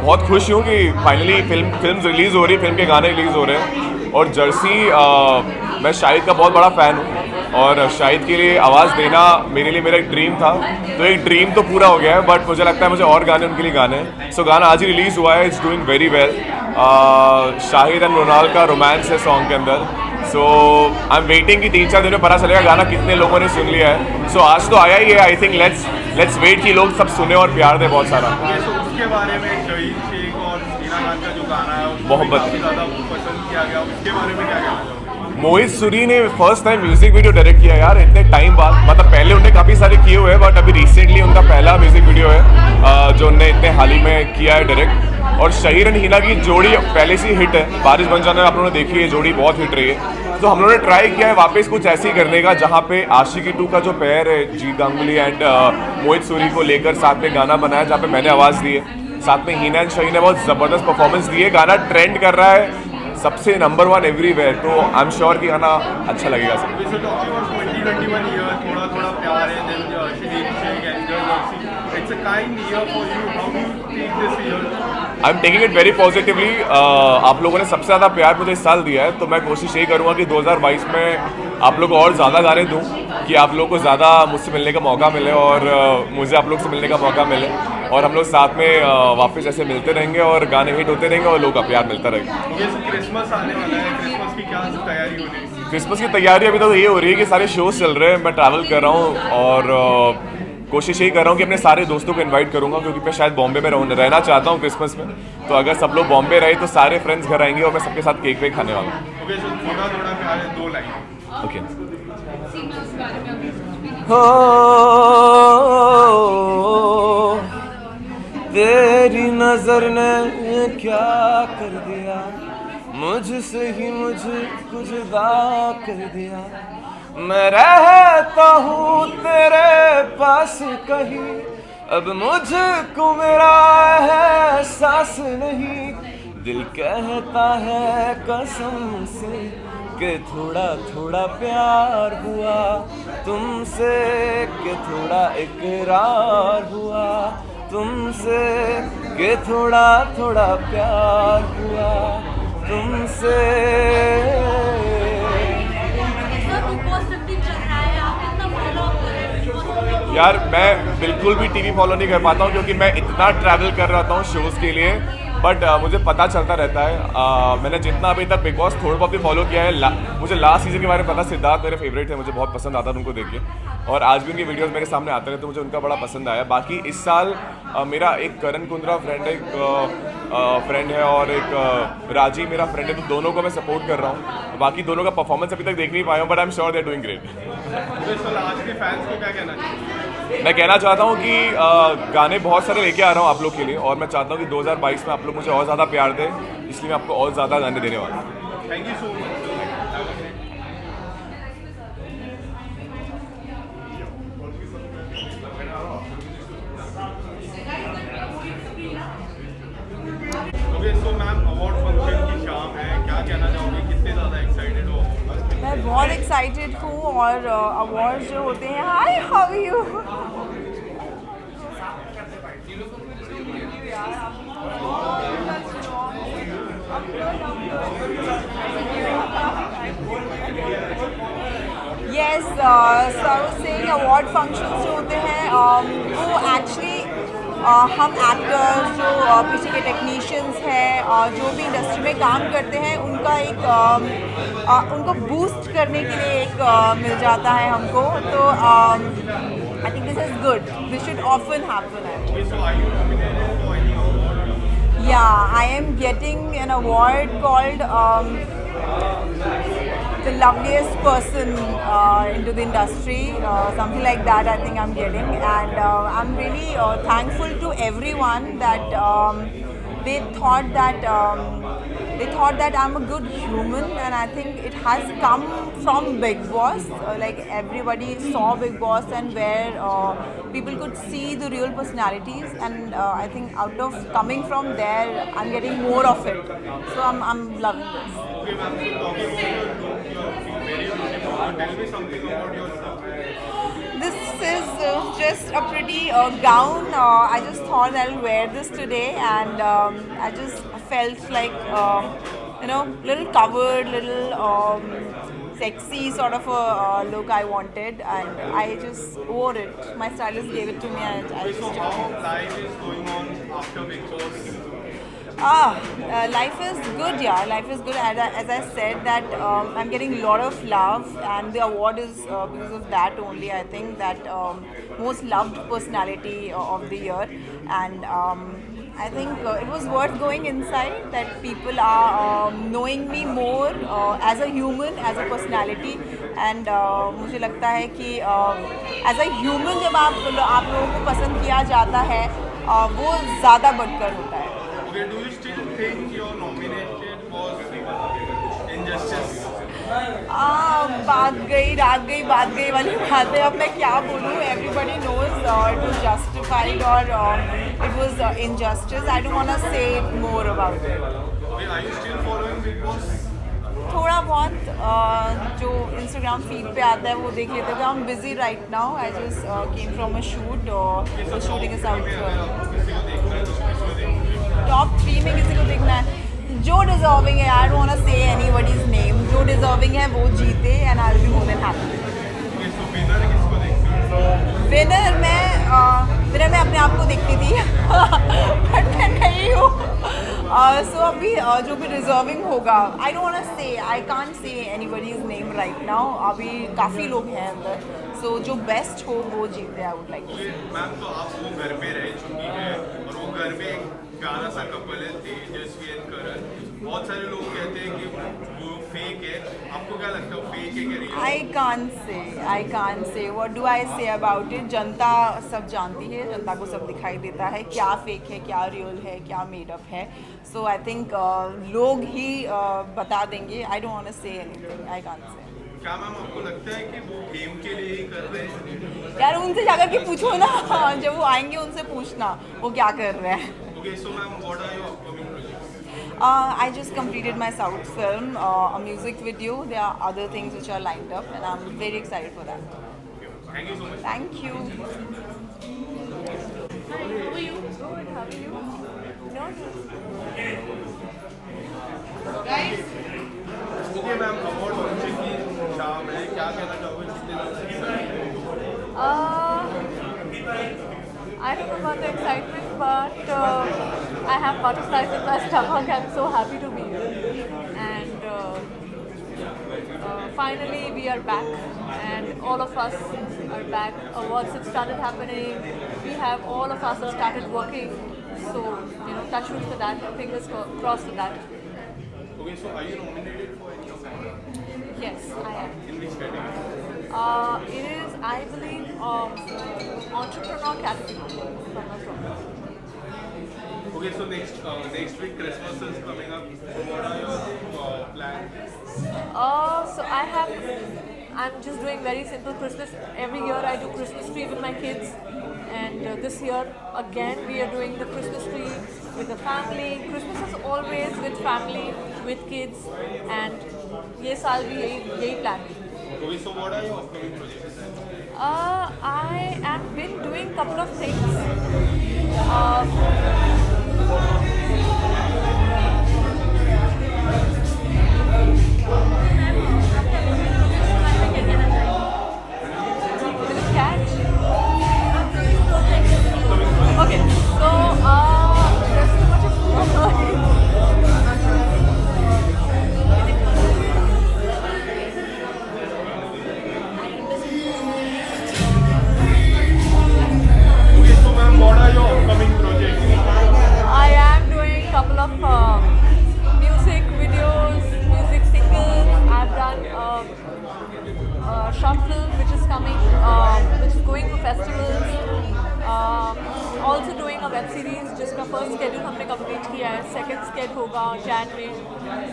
बहुत खुश हूँ कि फाइनली फिल्म रिलीज़ हो रही है, फिल्म के गाने रिलीज़ हो रहे हैं. और जर्सी मैं शाहिद का बहुत बड़ा फ़ैन हूँ और शाहिद के लिए आवाज़ देना मेरे लिए मेरा एक ड्रीम था. तो एक ड्रीम तो पूरा हो गया है, बट मुझे लगता है मुझे और गाने उनके लिए गाने हैं. सो गाना आज ही रिलीज़ हुआ है. It's doing very well. Shahid and Ronald का रोमांस है सॉन्ग के अंदर. सो आई एम वेटिंग कि 3-4 दिन में पता चलेगा गाना कितने लोगों ने सुन लिया है. सो आज तो आया ही है. आई थिंक लेट्स वेट कि लोग सब सुने और प्यार दें बहुत सारा. उसके बारे में शहीद शेख और हीना खान का जो गाना है मोहब्बत काफ़ी ज़्यादा पसंद किया गया, उसके बारे में क्या कहना चाहोगे? मोहित सूरी ने first time music video direct किया यार इतने टाइम बाद. मतलब पहले उन्होंने काफ़ी सारे किए हुए हैं, बट अभी रिसेंटली उनका पहला म्यूजिक वीडियो है जो उन्होंने इतने हाल ही में किया है डायरेक्ट. और शहीर एंड हीना की जोड़ी पहले से हिट है. बारिश बन जाना आप लोगों ने देखी है, जोड़ी बहुत हिट रही है. तो हम लोगों ने ट्राई किया है वापस कुछ ऐसे ही करने का, जहाँ पे आशिकी 2 का जो पेयर है जीत गांगुली एंड मोहित सूरी को लेकर साथ में गाना बनाया, जहाँ पे मैंने आवाज़ दी है. साथ में हीना एंड शहीन ने बहुत ज़बरदस्त परफॉर्मेंस दी है. गाना ट्रेंड कर रहा है, सबसे नंबर 1 एवरीवेयर. तो आई एम श्योर कि गाना अच्छा लगेगा सब. 2021 year, थोड़ा प्यार है, then Shahid Sheikh and Jersey. It's a kind year for you. How do you take this year? I am taking it very positively. आप लोगों ने सबसे ज़्यादा प्यार मुझे इस साल दिया है, तो मैं कोशिश यही करूँगा कि 2022 में आप लोग को और ज़्यादा गाने दूँ, कि आप लोग को ज़्यादा मुझसे मिलने का मौका मिले और मुझे आप लोग से मिलने का मौका मिले और हम लोग साथ में वापस ऐसे मिलते रहेंगे और गाने हिट होते रहेंगे और लोगों का प्यार मिलता रहेगा. क्रिसमस आने वाला है, क्रिसमस की क्या तैयारी हो रही है? क्रिसमस की तैयारी अभी तो ये हो रही है कि सारे शोज़ चल रहे हैं. मैं ट्रैवल कर रहा हूँ और कोशिश यही कर रहा हूँ कि अपने सारे दोस्तों को इनवाइट करूँगा, क्योंकि मैं शायद बॉम्बे में रहना चाहता हूँ क्रिसमस में. तो अगर सब लोग बॉम्बे रहे तो सारे फ्रेंड्स घर आएंगे और मैं सबके साथ केक वेक खाने वाला हूँ. थोड़ा प्यार है, 2 लाइन. ओके. तेरी नजर ने क्या कर दिया, मुझसे ही मुझको जुदा कर दिया. मैं रहता हूँ तेरे पास कहीं, अब मुझको मेरा एहसास नहीं. दिल कहता है कसम से कि थोड़ा थोड़ा प्यार हुआ तुमसे, कि थोड़ा इकरार हुआ तुमसे, कि थोड़ा थोड़ा प्यार हुआ तुमसे. यार मैं बिल्कुल भी टीवी फॉलो नहीं कर पाता हूँ, क्योंकि मैं इतना ट्रैवल कर रहा हूँ शोज़ के लिए. बट मुझे पता चलता रहता है. मैंने जितना अभी तक बिग बॉस थोड़ा बहुत भी फॉलो किया है, मुझे लास्ट सीजन के बारे में पता. सिद्धार्थ मेरे फेवरेट थे, मुझे बहुत पसंद आता था उनको देख के, और आज भी उनकी वीडियोस मेरे सामने आते रहे तो मुझे उनका बड़ा पसंद आया. बाकी इस साल मेरा एक करण कुंद्रा फ्रेंड है और एक राजी मेरा फ्रेंड है, तो दोनों को मैं सपोर्ट कर रहा हूँ. बाकी दोनों का परफॉर्मेंस अभी तक देख नहीं पाया हूँ, but I am sure they are doing great. आज के फैंस को क्या कहना चाहिए? मैं कहना चाहता हूँ कि गाने बहुत सारे लेके आ रहा हूँ आप लोग के लिए, और मैं चाहता हूँ कि 2022 में आप लोग मुझे और ज़्यादा प्यार दें, इसलिए मैं आपको और ज़्यादा गाने देने वाला हूँ। Thank you so much. Okay so ma'am, award function की शाम है, क्या कहना चाहोगे, कितने ज़्यादा एक्साइटेड हो? मैं बहुत एक्साइटेड हूँ और अवार्ड जो होते हैं, हाय हाउ यू, यस से अवार्ड फंक्शंस जो होते हैं वो एक्चुअली हम एक्टर्स जो पीछे के टेक्नीशियंस हैं जो भी इंडस्ट्री में काम करते हैं उनका एक उनको बूस्ट करने के लिए एक मिल जाता है हमको, तो I think this is good, this should often happen. Yeah, I am getting an award called the loveliest person into the industry, something like that I think I'm getting, and I'm really thankful to everyone that they thought that I'm a good human, and I think it has come from Bigg Boss. Like everybody saw Bigg Boss and where people could see the real personalities, and I think out of coming from there, I'm getting more of it. So I'm loving this. Okay, ma'am, so talking about your very beautiful, tell me something about yourself. This is just a pretty gown. I just thought I'll wear this today, and I just felt like little covered, little sexy sort of a look I wanted, and I just wore it. My stylist gave it to me, and I just So took how it. life is going on after Bigg Boss? Life is good, yeah. Life is good. As I said, that I'm getting a lot of love, and the award is because of that only. I think that most loved personality of the year, and I think it was worth going inside. That people are knowing me more as a human, as a personality, and मुझे लगता है कि as a human जब आप लोगों को पसंद किया जाता है वो ज़्यादा बढ़कर होता है. Okay, do you still think your nomination was injustice? बात गई वाली बात है. अब मैं क्या बोलूँ? Everybody knows it was justified or it was injustice. I don't want to say more about it. Okay, are you still following Bigg Boss? थोड़ा बहुत जो इंस्टाग्राम फीड पे आता है वो देख लेते थे. I'm busy right now. I just came from a shoot. The shooting is out. Top 3 में किसी को देखना है जो डिजर्विंग है. आई डोंट वांट टू से एनीबॉडीज नेम. जो डिजर्विंग है वो जीते, and I will be more than happy. Winner मैं अपने आप को देखती थी बट मैं नहीं हूँ. सो अभी जो भी डिजर्विंग होगा, आई डोंट वांट टू से, आई कांट से एनीबॉडीज नेम राइट नाउ. अभी काफ़ी लोग हैं अंदर, सो जो बेस्ट हो वो जीते. आई वुड लाइक टू से. मैम, तो आप वो घर पे रह चुकी है और वो घर में एक प्यारा सा कपल है तेजस्वी एंड करण. बहुत सारे लोग कहते हैं कि वो फेक है. आपको क्या लगता है, फेक है कि रियल? आई कांट से what do I say about it. जनता सब जानती है, जनता को सब दिखाई देता है क्या फेक है, क्या रियल है, क्या मेडअप है. सो आई थिंक लोग ही बता देंगे. I don't want to say anything. I can't say. क्या मैम आपको लगता है कि वो गेम के लिए ही कर रहे हैं? यार उनसे जाकर के पूछो ना. जब वो आएंगे उनसे पूछना वो क्या कर रहे हैं. Okay, so ma'am, what are your upcoming projects? I just completed my South film, a music video. There are other things which are lined up, and I'm very excited for that. Thank you so much. Thank you. Hi, how are you? Good, how are you? No. Guys, Okay, ma'am, award function की शाम है, क्या कहना चाहोगे, कितने I don't know about the excitement, but I have butterflies in my stomach. I'm so happy to be here. And finally, we are back, and all of us are back. Awards have started happening. We have all of us have started working. So, touch wood for that. Fingers crossed for that. Okay, so are you nominated for any award? Yes, I am. In which category? It is, I believe, entrepreneur category. If I'm not wrong. Okay, so next week Christmas is coming up. So what are your plans? So I'm just doing very simple Christmas. Every year I do Christmas tree with my kids, and this year again we are doing the Christmas tree with the family. Christmas is always with family, with kids, and ये साल भी यही plan है. Okay, so what are your upcoming projects? I have been doing couple of things. Okay, so there's too much of Okay, so ma'am, what are your upcoming projects? I am doing a couple of music videos, music singles. I've done a short film which is coming, which is going to festivals. Also doing a web series जिसका first schedule हमने complete किया है, second schedule होगा Jan में.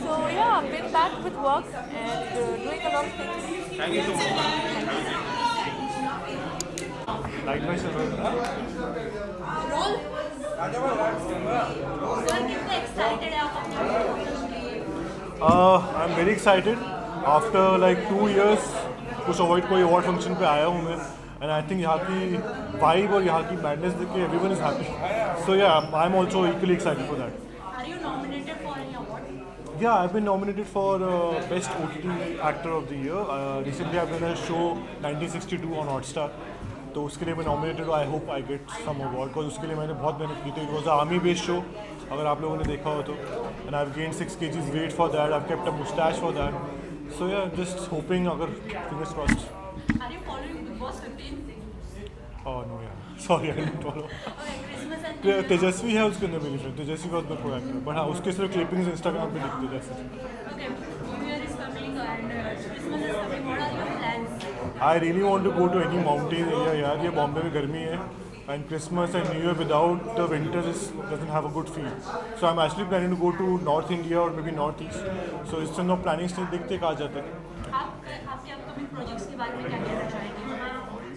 So yeah, I've been back with work and doing a lot of things. Thank you so much. Likewise, sir. Roll. Sir, कितने excited है आप अपने promotion के लिए? I'm very excited. After like 2 years, कुछ avoid कोई award function पे आया हूँ मैं. And I think यहाँ की vibe और यहाँ की madness देख के everyone is happy. So yeah, I'm also equally excited for that. Are you nominated for any award? Yeah, I've been nominated for Best OTT Actor of the Year. Recently I've done a show 1962 on Hotstar. तो उसके लिए मैं nominated हूँ. I hope I get some award because उसके लिए मैंने बहुत मेहनत की थी. It was an army based show. अगर आप लोगों ने देखा हो तो. And I've gained 6 kgs weight for that. I've kept a mustache for that. So yeah, just hoping अगर fingers crossed. Are you following Big Boss 15? Oh no yeah. Sorry I didn't follow. Okay, Christmas and तेजस्वी है उसके अंदर मेरी friend. Tejashwi was my co-actor. But हाँ उसके सिर्फ clippings Instagram पे दिखते जैसे. okay, New Year is coming and Christmas is coming. What are your plans? I really want to go to any mountain area यार. ये बॉम्बे में गर्मी है. And Christmas and New Year without the winter doesn't have a good feel. So I'm actually planning to go to North India or maybe North East. So इस तरह of planning से देखते कहाँ जाते हैं. आपके upcoming projects के बारे में क्या कहना चाहेंगे?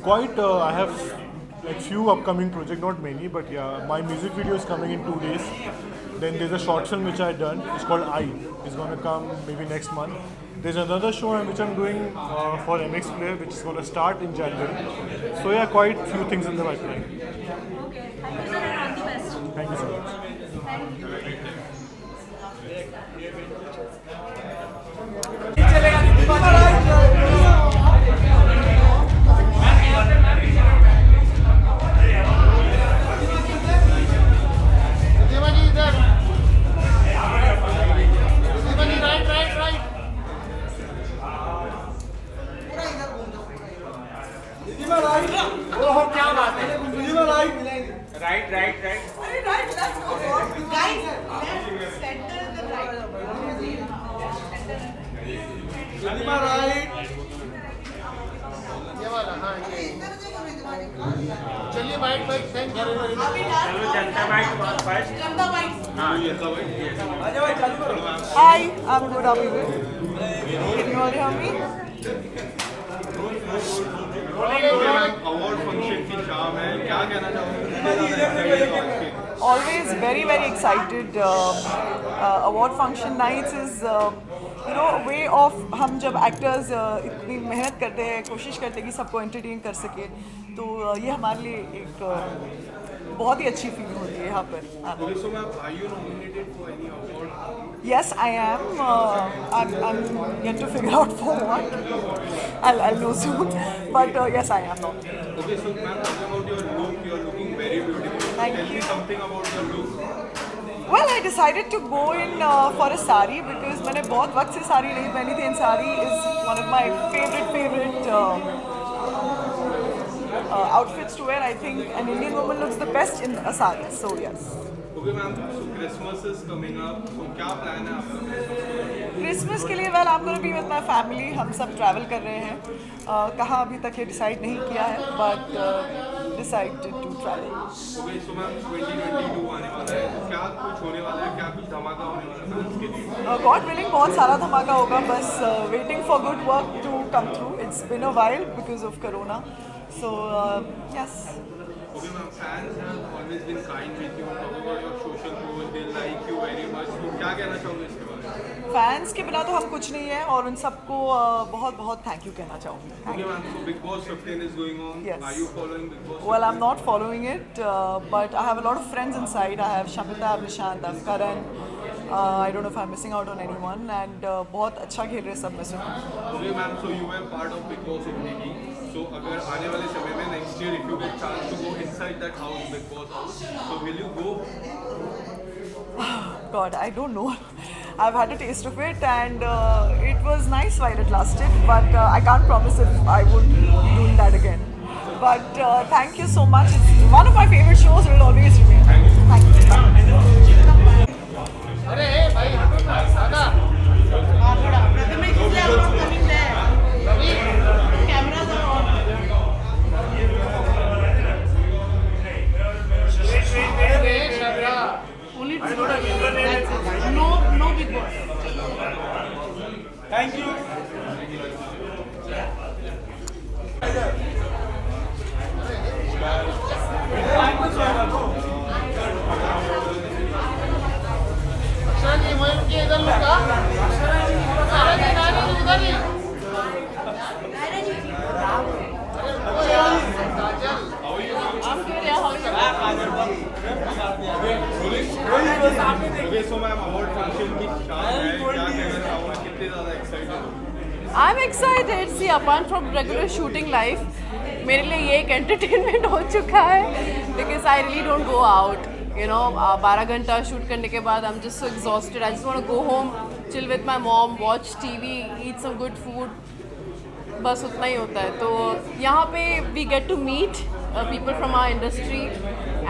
Quite, I have like few upcoming projects, not many, but yeah, my music video is coming in 2 days. Then there's a short film which I done. It's called I. It's gonna come maybe next month. There's another show which I'm doing for MX Player, which is gonna start in January. So yeah, quite few things in the pipeline. Okay, thank you sir and all the best. Thank you so much. Thank you. चलिए bite bite thank you. चलो जनता bite first. हाँ ये तो Hi, I'm good. How are you? Can you all hear me? Award function की शाम है, क्या कहना चाहोगे? Always very very excited. Award function nights is you know a way of हम जब actors इतनी मेहनत करते हैं, कोशिश करते हैं कि सबको entertain कर सके, तो ये हमारे लिए एक बहुत ही अच्छी फीलिंग होती है यहाँ पर. So ma'am, are you nominated for any award? Yes, I am. I'm yet to figure out for what. I'll know soon. But yes, I am nominated. Okay, so ma'am, talking about your look, you're looking very beautiful. Thank Tell me you. something about your look. Well, I decided to go in for a sari because मैंने बहुत वक्त से साड़ी नहीं पहनी थी. And sari is one of my favorite outfits to wear. I think an Indian woman looks the best in a sari. So yes. Okay, ma'am. So Christmas is coming up. So क्या plan है आपका Christmas के लिए well I am gonna be with my family. हम सब travel कर रहे हैं. कहाँ अभी तक ये डिसाइड नहीं किया है but decided to travel. Okay, so ma'am 2022 आने वाला है. तो क्या कुछ होने वाला है? क्या कुछ धमाका होने वाला है फैंस के लिए? गॉड विलिंग बहुत सारा धमाका होगा. बस waiting for good work to come through. It's been a while because of corona. So yes. Okay, ma'am. Fans have always been kind with you. Talking about your social posts, they like you very much. तो क्या कहना चाहोगे इसके बारे में? Fans के बिना तो हम कुछ नहीं है और उन सबको बहुत बहुत थैंक यू कहना चाहूँगी. Okay, ma'am. So Big Boss 15 is going on. Yes. Are you following Big Boss? Well, I'm not following it, but I have a lot of friends inside. I have Shamita, I have Nishant, I have Karan. I don't know if I'm missing out on anyone. And बहुत अच्छा खेल रहे सब में से. Okay, ma'am. So you were part of Big Boss OTT. So अगर आने वाले समय में next year if you get chance to go inside that house, Big Boss house, so will you go? God, I don't know. I've had a taste of it and it was nice while it lasted, but I can't promise if I would be doing that again. But thank you so much. It's one of my favorite shows. It will always remain. Thank you. अरे भाई हटो ना सादा. No Big Boss. Thank you. Akshara मैं उनके इधर लूँगा. अक्षरा जी नानी उधर ही. Okay, so ma'am, award function की शाम है. क्या कहना चाहोगे? कितने ज़्यादा excited हो? I'm excited. See, apart from regular shooting life, मेरे लिए ये एक entertainment हो चुका है because I really don't go out. You know, 12 घंटा शूट करने के बाद I'm just so exhausted. I just want to go home, chill with my mom, watch TV, eat some good food. बस उतना ही होता है. तो यहाँ पे we get to meet people from our industry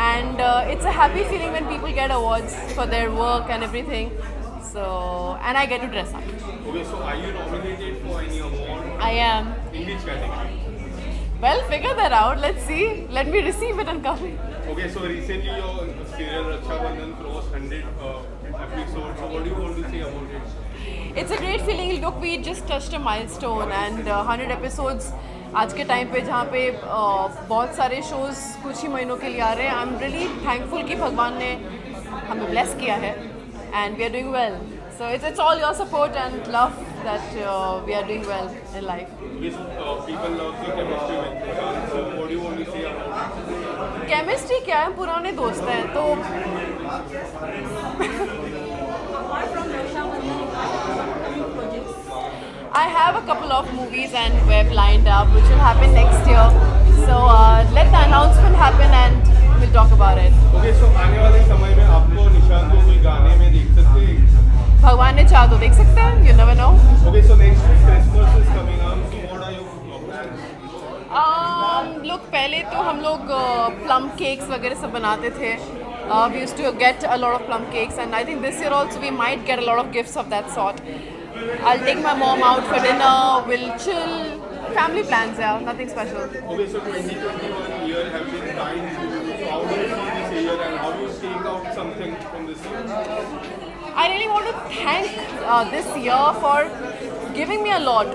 and it's a happy feeling when people get awards for their work and everything. So, and I get to dress up. Okay, so are you nominated for any award? I am. In which category? Well, figure that out. Let's see. Let me receive it and come. Okay, so recently your serial Raksha Bandhan crossed 100 episodes. So what do you want to say about it? It's a great feeling. Look, we just touched a milestone and 100 episodes. आज के time पे जहाँ पे बहुत सारे shows कुछ ही महीनों के लिए आ रहे हैं. I'm really thankful कि भगवान ने हमें bless किया है and we are doing well. So it's all your support and love that we are doing well in life. Yes, people love the chemistry with Nishant. So what do you want to say about it? Chemistry क्या है? पुराने दोस्त हैं तो I have a couple of movies and web lined up which will happen next year. So let the announcement happen and we'll talk about it. Okay, so आने वाले समय में आपको निशांत को कोई गाने में देख सकते हैं? भगवान ने चाहा तो देख सकते हैं. You never know. Okay, so next week Christmas is coming up. So what are your plans? Look, पहले तो हम लोग plum cakes वगैरह सब बनाते थे. We used to get a lot of plum cakes and I think this year also we might get a lot of gifts of that sort. I'll take my mom out for dinner, we'll chill, family plans, yeah, nothing special. Okay, so 2021 year have been kind to you. So how do you see this year and how do you take out something from this year? I really want to thank this year for giving me a lot.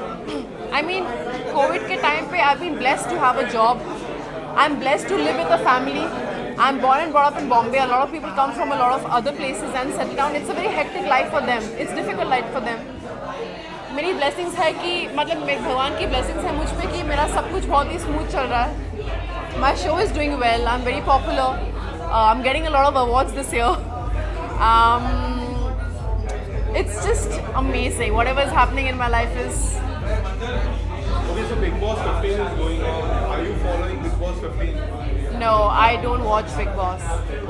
I mean, COVID के time पे I've been blessed to have a job. I'm blessed to live with a family. I'm born and brought up in Bombay. A lot of people come from a lot of other places and settle down. It's a very hectic life for them. It's difficult life for them. मेरी blessings है कि मतलब भगवान की blessings है मुझ पे कि मेरा सब कुछ बहुत ही smooth चल रहा है. My show is doing well. I'm very popular. I'm getting a lot of awards this year. It's just amazing. Whatever is happening in my life is. Okay, so Big Boss 15 is going on. Are you following Big Boss 15? No, I don't watch Big Boss.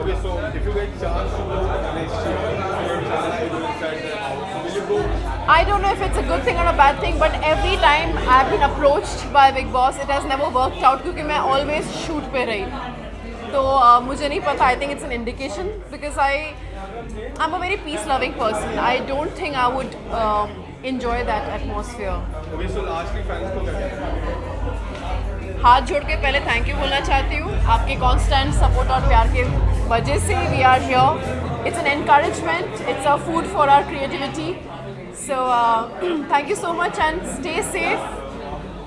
Okay, so if you get chance to go next year, if you get chance to go inside that house, will you I don't know if it's a good thing or a bad thing, but every time I've been approached by Big Boss, it has never worked out क्योंकि मैं always shoot पे रही. तो मुझे नहीं पता. I think it's an indication because I'm a very peace-loving person. I don't think I would enjoy that atmosphere. Okay, so lastly, fans को क्या कहना है? हाथ जोड़ के पहले थैंक यू बोलना चाहती हूँ आपके कांस्टेंट सपोर्ट और प्यार के वजह से we are here. It's an encouragement, it's a food for our creativity. So thank you so much and stay safe.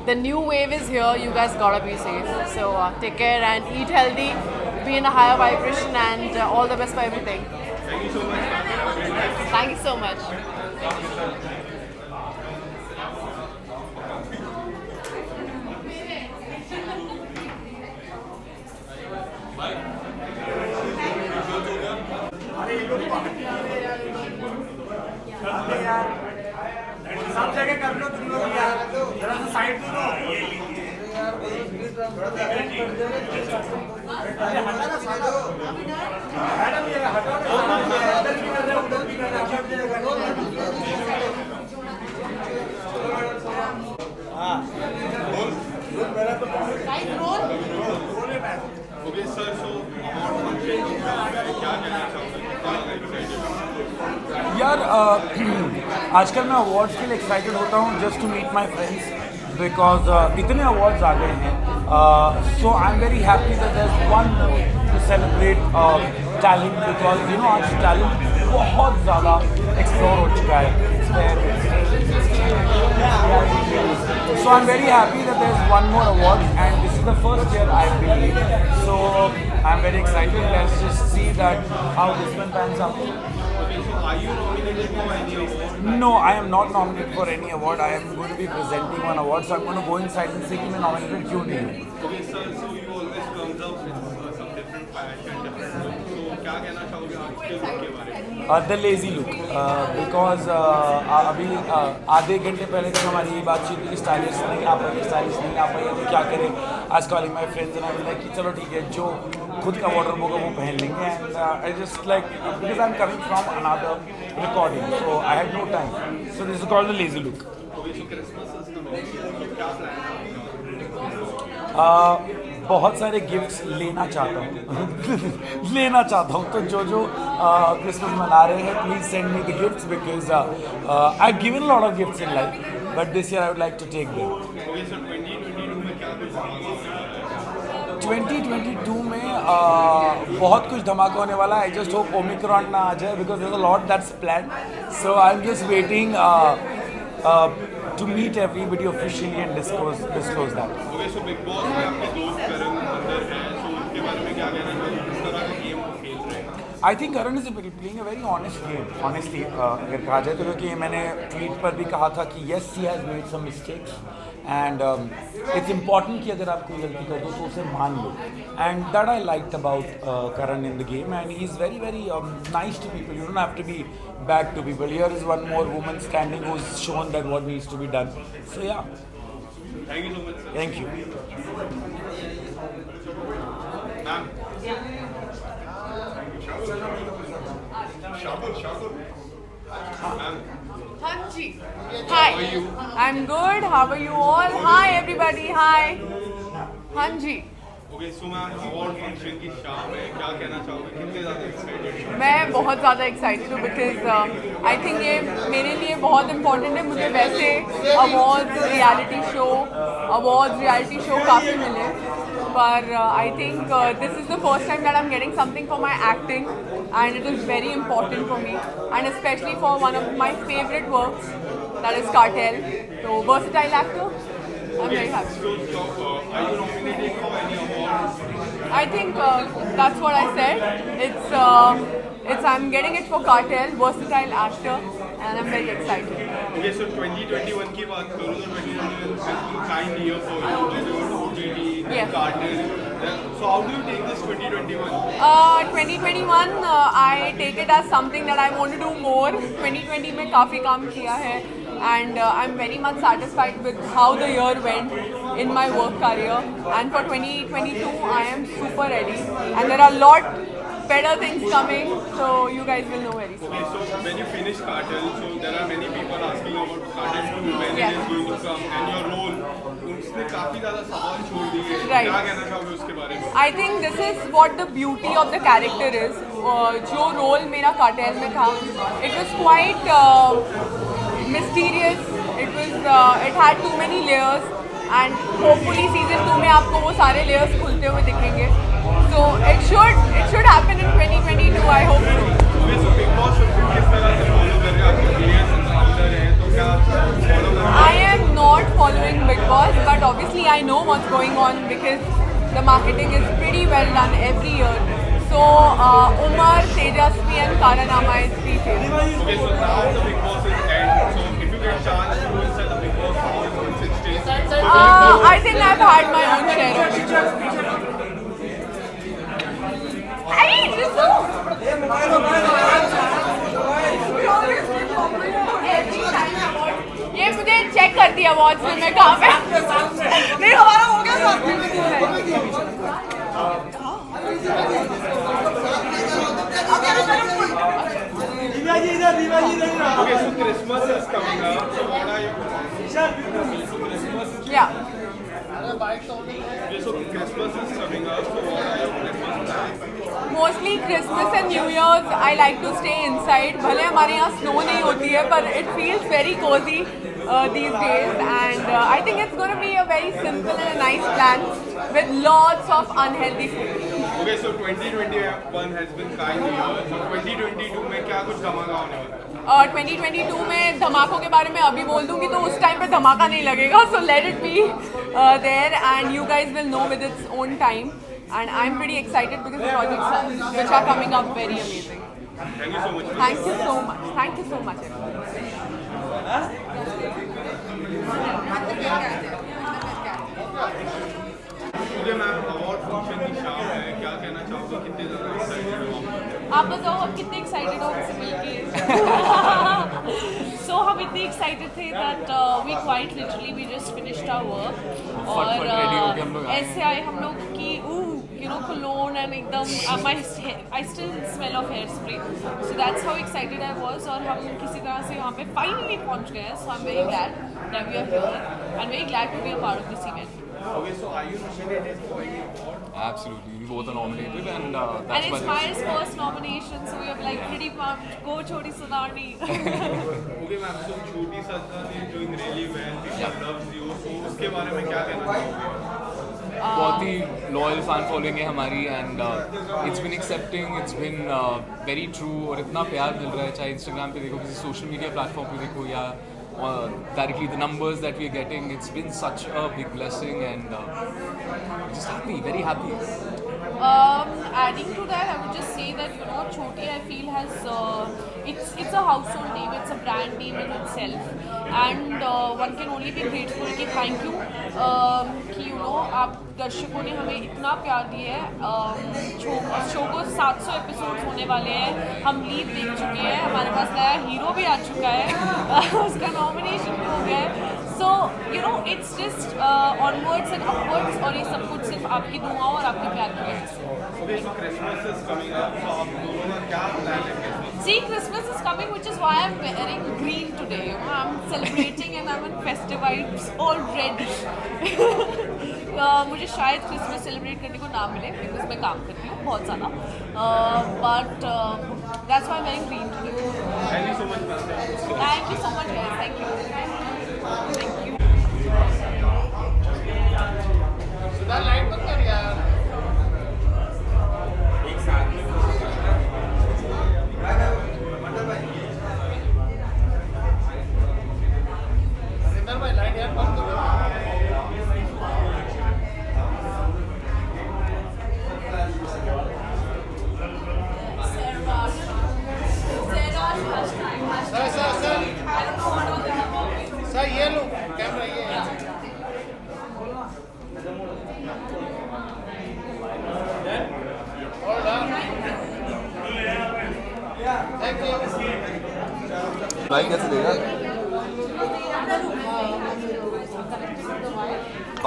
The new wave is here. You guys gotta be safe. So take care and eat healthy. Be in a higher vibration and all the best for everything. Thank you so much. Thank you so much. सब जगह कर लो तुम लोग यार, जरा सा side दो. अरे हटा ना साइड. मैडम ये हटाओ ना, उधर की कर रहे हो, उधर की कर रहे हो. हाँ रोल पहला तो गाइस रोल है ma'am. Okay, sir, so award function क्या कहना चाहोगे? यार आजकल मैं अवार्ड्स के लिए एक्साइटेड होता हूँ just to meet my friends because इतने अवार्ड्स आ गए हैं. So I am very happy that there is one to celebrate talent because you know आज टैलेंट बहुत ज़्यादा एक्सप्लोर हो चुका है. So I'm very happy that there's one more award and this is the first year I've been here. So I'm very excited. Let's just see that how this one pans out. Okay, so are you nominated for any award? No, I am not nominated for any award. I am going to be presenting one award. So I'm going to go inside and see कि मैं nominated क्यों नहीं हूँ. Okay, sir, so you always comes up with some different fashion, different look. So क्या कहना चाहोगे आज के look के बारे में? The lazy look because अभी आधे घंटे पहले तक हमारी ये बातचीत थी कि स्टाइलिश नहीं आ पाई, स्टाइलिश नहीं आ पाई है तो क्या करें. आज calling my friends and I like कि चलो ठीक है जो खुद का वार्डरोब होगा वो पहन लेंगे. And I just like because I am coming from another recording so I had no time. So this is called the lazy look. बहुत सारे गिफ्ट्स लेना चाहता हूँ लेना चाहता हूँ. तो जो क्रिसमस मना रहे हैं please send me the gifts because I have given lot of gifts in life but this year I would like to take them. 2022 में बहुत कुछ धमाका होने वाला है. आई जस्ट होप ओमिक्रॉन ना आ जाए because there is a lot that's planned. So I am just waiting to meet everybody officially and disclose that. Okay, so Big Boss में आपके दोस्त करण अंदर हैं, so उनके बारे में क्या कहना चाहोगे? किस तरह का गेम वो खेल रहे हैं? I think Karan is playing a very honest game. Honestly, अगर कहा जाए तो क्योंकि मैंने ट्वीट पर भी कहा था कि yes he has made some mistakes and it's important कि अगर आप कोई गलती कर दो तो उसे मान लो. And that I liked about Karan in the game and he is very very nice to people. You don't have to be bad to people. Here is one more woman standing who's shown that what needs to be done. So yeah. Thank you so much, sir. Thank you. Ma'am. Hanji. Hi. How are you? I'm good. How are you all? Hi everybody. Hi. Hanji. Okay, so ma'am, award function की शाम है, क्या कहना चाहोगे? कितने ज़्यादा excited? मैं बहुत ज़्यादा एक्साइटेड हूँ बिकॉज आई थिंक ये मेरे लिए बहुत इम्पोर्टेंट है. मुझे वैसे अवार्ड्स रियलिटी शो काफ़ी मिले पर I think this is the first time that I am getting something for my acting and it is very important for me and specially for one of my favourite works that is Cartel. तो versatile actor. I'm very happy. So, are you nominated for any awards? I think that's what I said. It's I'm getting it for Cartel, versatile actor, and I'm very excited. Okay, so 2021 की बात करूँ तो 2021 has been kind year for you. There OTT, Yes. Cartel. So how do you take this 2021? 2021 I take it as something that I want to do more. 2020 में काफ़ी काम किया है and I'm very much satisfied with how the year went in my work career and for 2022 I am super ready and there are a lot better things coming, so you guys will know very soon. Okay, so when you finish Cartel, so there are many people asking about Cartel 2, when Yeah. it is going to come, and your role. उसने काफी ज़्यादा सवाल छोड़ दिए। Right. क्या कहना चाहोगे उसके बारे में? I think this is what the beauty of the character is. जो role मेरा Cartel में था, it was quite mysterious. It had too many layers, and hopefully season 2 में आपको वो सारे layers खुलते हुए दिखेंगे. So it should happen in 2022. I hope so. Okay, so Big Boss किस तरह से follow कर रहे हैं? आपके players अंदर हैं, तो क्या follow कर रहे हैं? I am not following Big Boss, but obviously I know what's going on because the marketing is pretty well done every year. So Umar, Tejasvi and Karanama is 3 favorites. Okay, so now the Big Boss is end. So if you get chance to go inside the Big Boss house once it stays. I think I've had my own share of it. Hey, ये मुझे check करती है awards में मैं कहाँ पे नहीं हमारा हो गया Okay, so Christmas is coming up. So what are your Yeah. Okay, so Christmas is coming up. So what are your Christmas plans? Mostly Christmas and New Year's I like to stay inside. भले हमारे यहाँ snow नहीं होती है पर it feels very cozy these days, and I think it's going to be a very simple and a nice plan with lots of unhealthy food. Okay, so 2021 has been kind year. So 2022 में क्या कुछ धमाका होने वाला है? 2022 में धमाकों के बारे में अभी बोल दूंगी तो उस टाइम पे धमाका नहीं लगेगा. So let it be there, and you guys will know with its own time. And I'm pretty excited because the projects which are coming up very amazing. Thank you so much. Thank you so much. Thank you so much, everyone. Okay, ma'am, award function की शाम है. क्या कहना चाहोगे? कितने ज़्यादा excited हो? आप बताओ आप कितने एक्साइटेड हो मुझसे मिलके? So हम इतने एक्साइटेड थे that we quite literally we just finished our work और ऐसे आए हम लोग कि you know cologne and एकदम I still smell of hairspray, so that's how excited I was. और हम किसी तरह से यहाँ पे finally पहुँच गए, so I'm very glad that we are here and very glad to be a part of this event. Okay, so are you nominated for any award? Absolutely, we both are nominated, and that's And it's Maya's first nomination, so we are like pretty pumped. Go Choti Sunani. Okay, ma'am. So Choti Sunani is doing really well. People loves you. So उसके बारे में क्या कहना चाहोगे? बहुत ही loyal fan following है हमारी, and it's been accepting, it's been very true, और इतना प्यार मिल रहा है, चाहे इंस्टाग्राम पे देखो, किसी सोशल मीडिया प्लेटफॉर्म पे देखो, या directly the numbers that we are getting. It's been such a big blessing, and just happy, very happy. Adding to that, I would just say that Choti, I feel has it's a household name, it's a brand name in itself, and one can only be grateful कि thank you कि आप दर्शकों ने हमें इतना प्यार दिया है. शो को 700 एपिसोड्स होने वाले हैं, हम लीड देख चुके हैं, हमारे पास नया हीरो भी आ चुका है, उसका नॉमिनेशन भी हो गया है. So it's just onwards and upwards, और ये सब कुछ सिर्फ आपकी दुआओं और आपके प्यार की वजह से. Okay, so Christmas is coming up. So आप दोनों का क्या plan है Christmas? See, Christmas is coming, which is why I'm wearing green today. I'm celebrating and I'm in festive vibes already. मुझे शायद क्रिसमस सेलिब्रेट करने को ना मिले बिकॉज मैं काम करती हूँ बहुत ज़्यादा, but that's why I am wearing green today. Thank you so much, ma'am. Thank you so much, guys. Thank you. Sudha light बंद कर यार. एक साथ रिंदर भाई लाइट यार बंद करो. सर ये लो कैमरा, ये थैंक यू. लाइक कैसे देगा?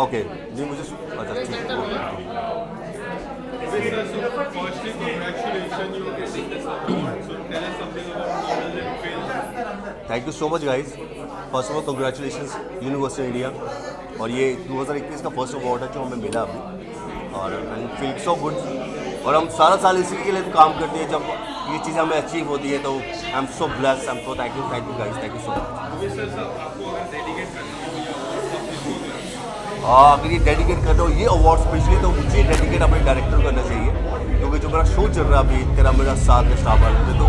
ओके जी, मुझे अच्छा ठीक है. Sir, so firstly, congratulations, you are getting this award. So tell us something about how does it feel? Thank you so much guys, first of all congratulations universal India. और ये 2021 का first award है जो हमें मिला अभी, और I feel so good. और हम सारा साल इसी के लिए तो काम करते हैं, जब ये चीज़ हमें अचीव होती है तो I am so blessed, I am so thank you guys, thank you so much. अगर ये डेडिकेट करना हो ये अवार्ड स्पेशली, तो मुझे डेडिकेट अपने डायरेक्टर को करना चाहिए, क्योंकि जो मेरा शो चल रहा है अभी तेरा मेरा साथ है स्टार वाले से, तो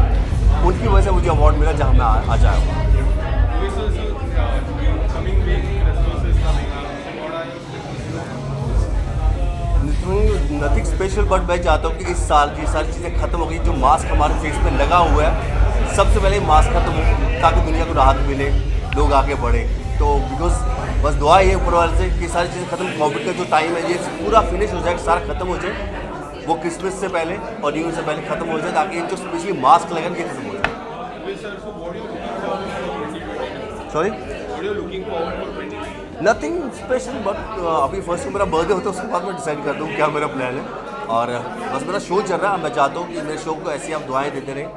उनकी वजह से मुझे अवार्ड मिला जहाँ मैं आ जाया हूँ। नथिंग स्पेशल, बट मैं चाहता हूँ कि इस साल की सारी चीज़ें खत्म हो गई। जो मास्क हमारे फेस पे लगा हुआ है, सबसे पहले मास्क खत्म हो ताकि दुनिया को राहत मिले, लोग आगे बढ़े। तो बिकॉज बस दुआ ये ऊपर वाले से कि सारी चीज़ें खत्म, कोविड का जो टाइम है ये पूरा फिनिश हो जाए, सारा खत्म हो जाए, वो क्रिसमस से पहले और न्यू ईयर से पहले खत्म हो जाए, ताकि जो स्पेशली मास्क लगे ये खत्म हो जाए। सॉरी, नथिंग स्पेशल, बट अभी फर्स्ट मेरा बर्थडे होता है, उसके बाद मैं डिसाइड करता हूँ क्या मेरा प्लान है। और बस मेरा शो चल रहा है, मैं चाहता हूँ कि मेरे शो को ऐसी आप दुआएं देते रहें,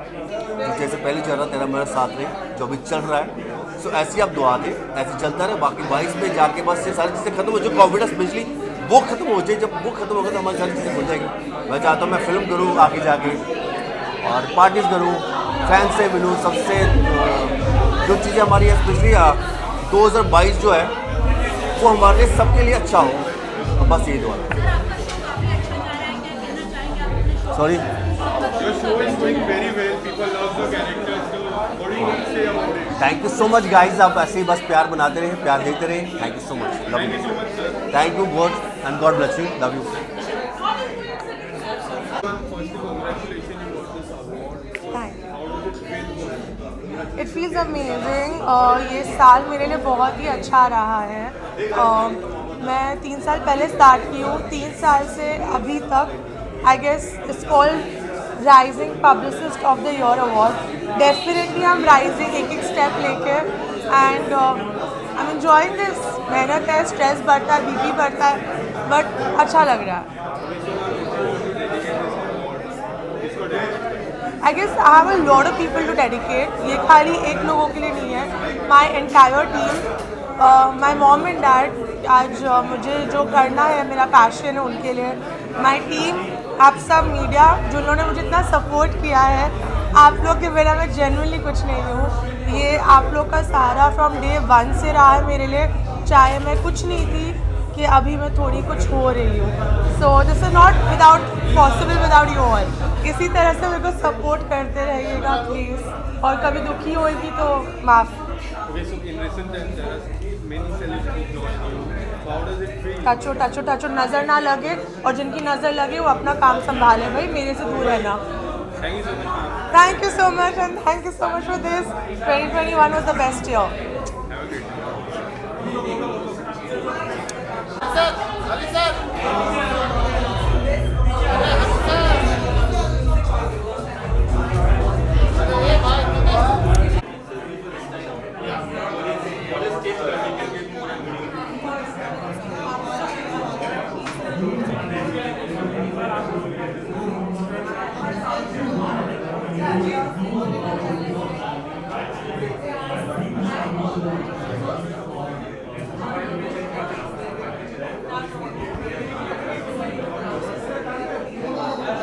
जैसे पहले चल रहा तेरा मेरा साथ रहे, जो अभी चल रहा है। सो ऐसी आप दुआ दें, ऐसे चलता रहे। बाकी 22 में जाके बस ये सारी चीज़ें खत्म हो, जो कोविड है स्पेशली वो खत्म हो जाए। जब वो खत्म होगा तो हमारी सारी चीज़ें हो जाएगी। मैं चाहता हूँ मैं फिल्म करूँ आगे जाके, और पार्टीज करूँ, फैन से मिलूँ सबसे, जो चीज़ें हमारी है स्पेशली 2022 जो है वो हमारे लिए सबके लिए अच्छा हो, बस यही दुआ। Sorry, thank you so much guys, आप ऐसे ही बस प्यार बनाते रहे, प्यार देते रहे। Thank you so much, love you, thank you God and God bless you, love you. It feels amazing. ये साल मेरे लिए बहुत ही अच्छा रहा है। मैं 3 साल पहले स्टार्ट की हूँ, 3 साल से अभी तक I guess it's called rising publicist of the year award. Definitely I am rising एक स्टेप लेके, and I am enjoying this. मेहनत है, स्ट्रेस बढ़ता है, बीपी बढ़ता है, बट अच्छा लग रहा है। I guess I have a lot of people to dedicate. ये खाली एक लोगों के लिए नहीं है, my entire team, my mom and dad, आज मुझे जो करना है मेरा पैशन है उनके लिए, my team, आप सब मीडिया जिन्होंने मुझे इतना सपोर्ट किया है। आप लोग के बिना मैं जेन्युइनली कुछ नहीं हूँ। ये आप लोग का सहारा फ्रॉम डे 1 से रहा है मेरे लिए, चाहे मैं कुछ नहीं थी कि अभी मैं थोड़ी कुछ हो रही हूँ। सो this is not without possible without you all. इसी तरह से मेरे को सपोर्ट करते रहिएगा प्लीज़, और कभी दुखी होगी तो माफ़। टचो टचो टचो, नज़र ना लगे, और जिनकी नज़र लगे वो अपना काम संभाले, भाई मेरे से दूर रहना। Thank you so much and thank you so much for this. 2021 was the best year. Sir,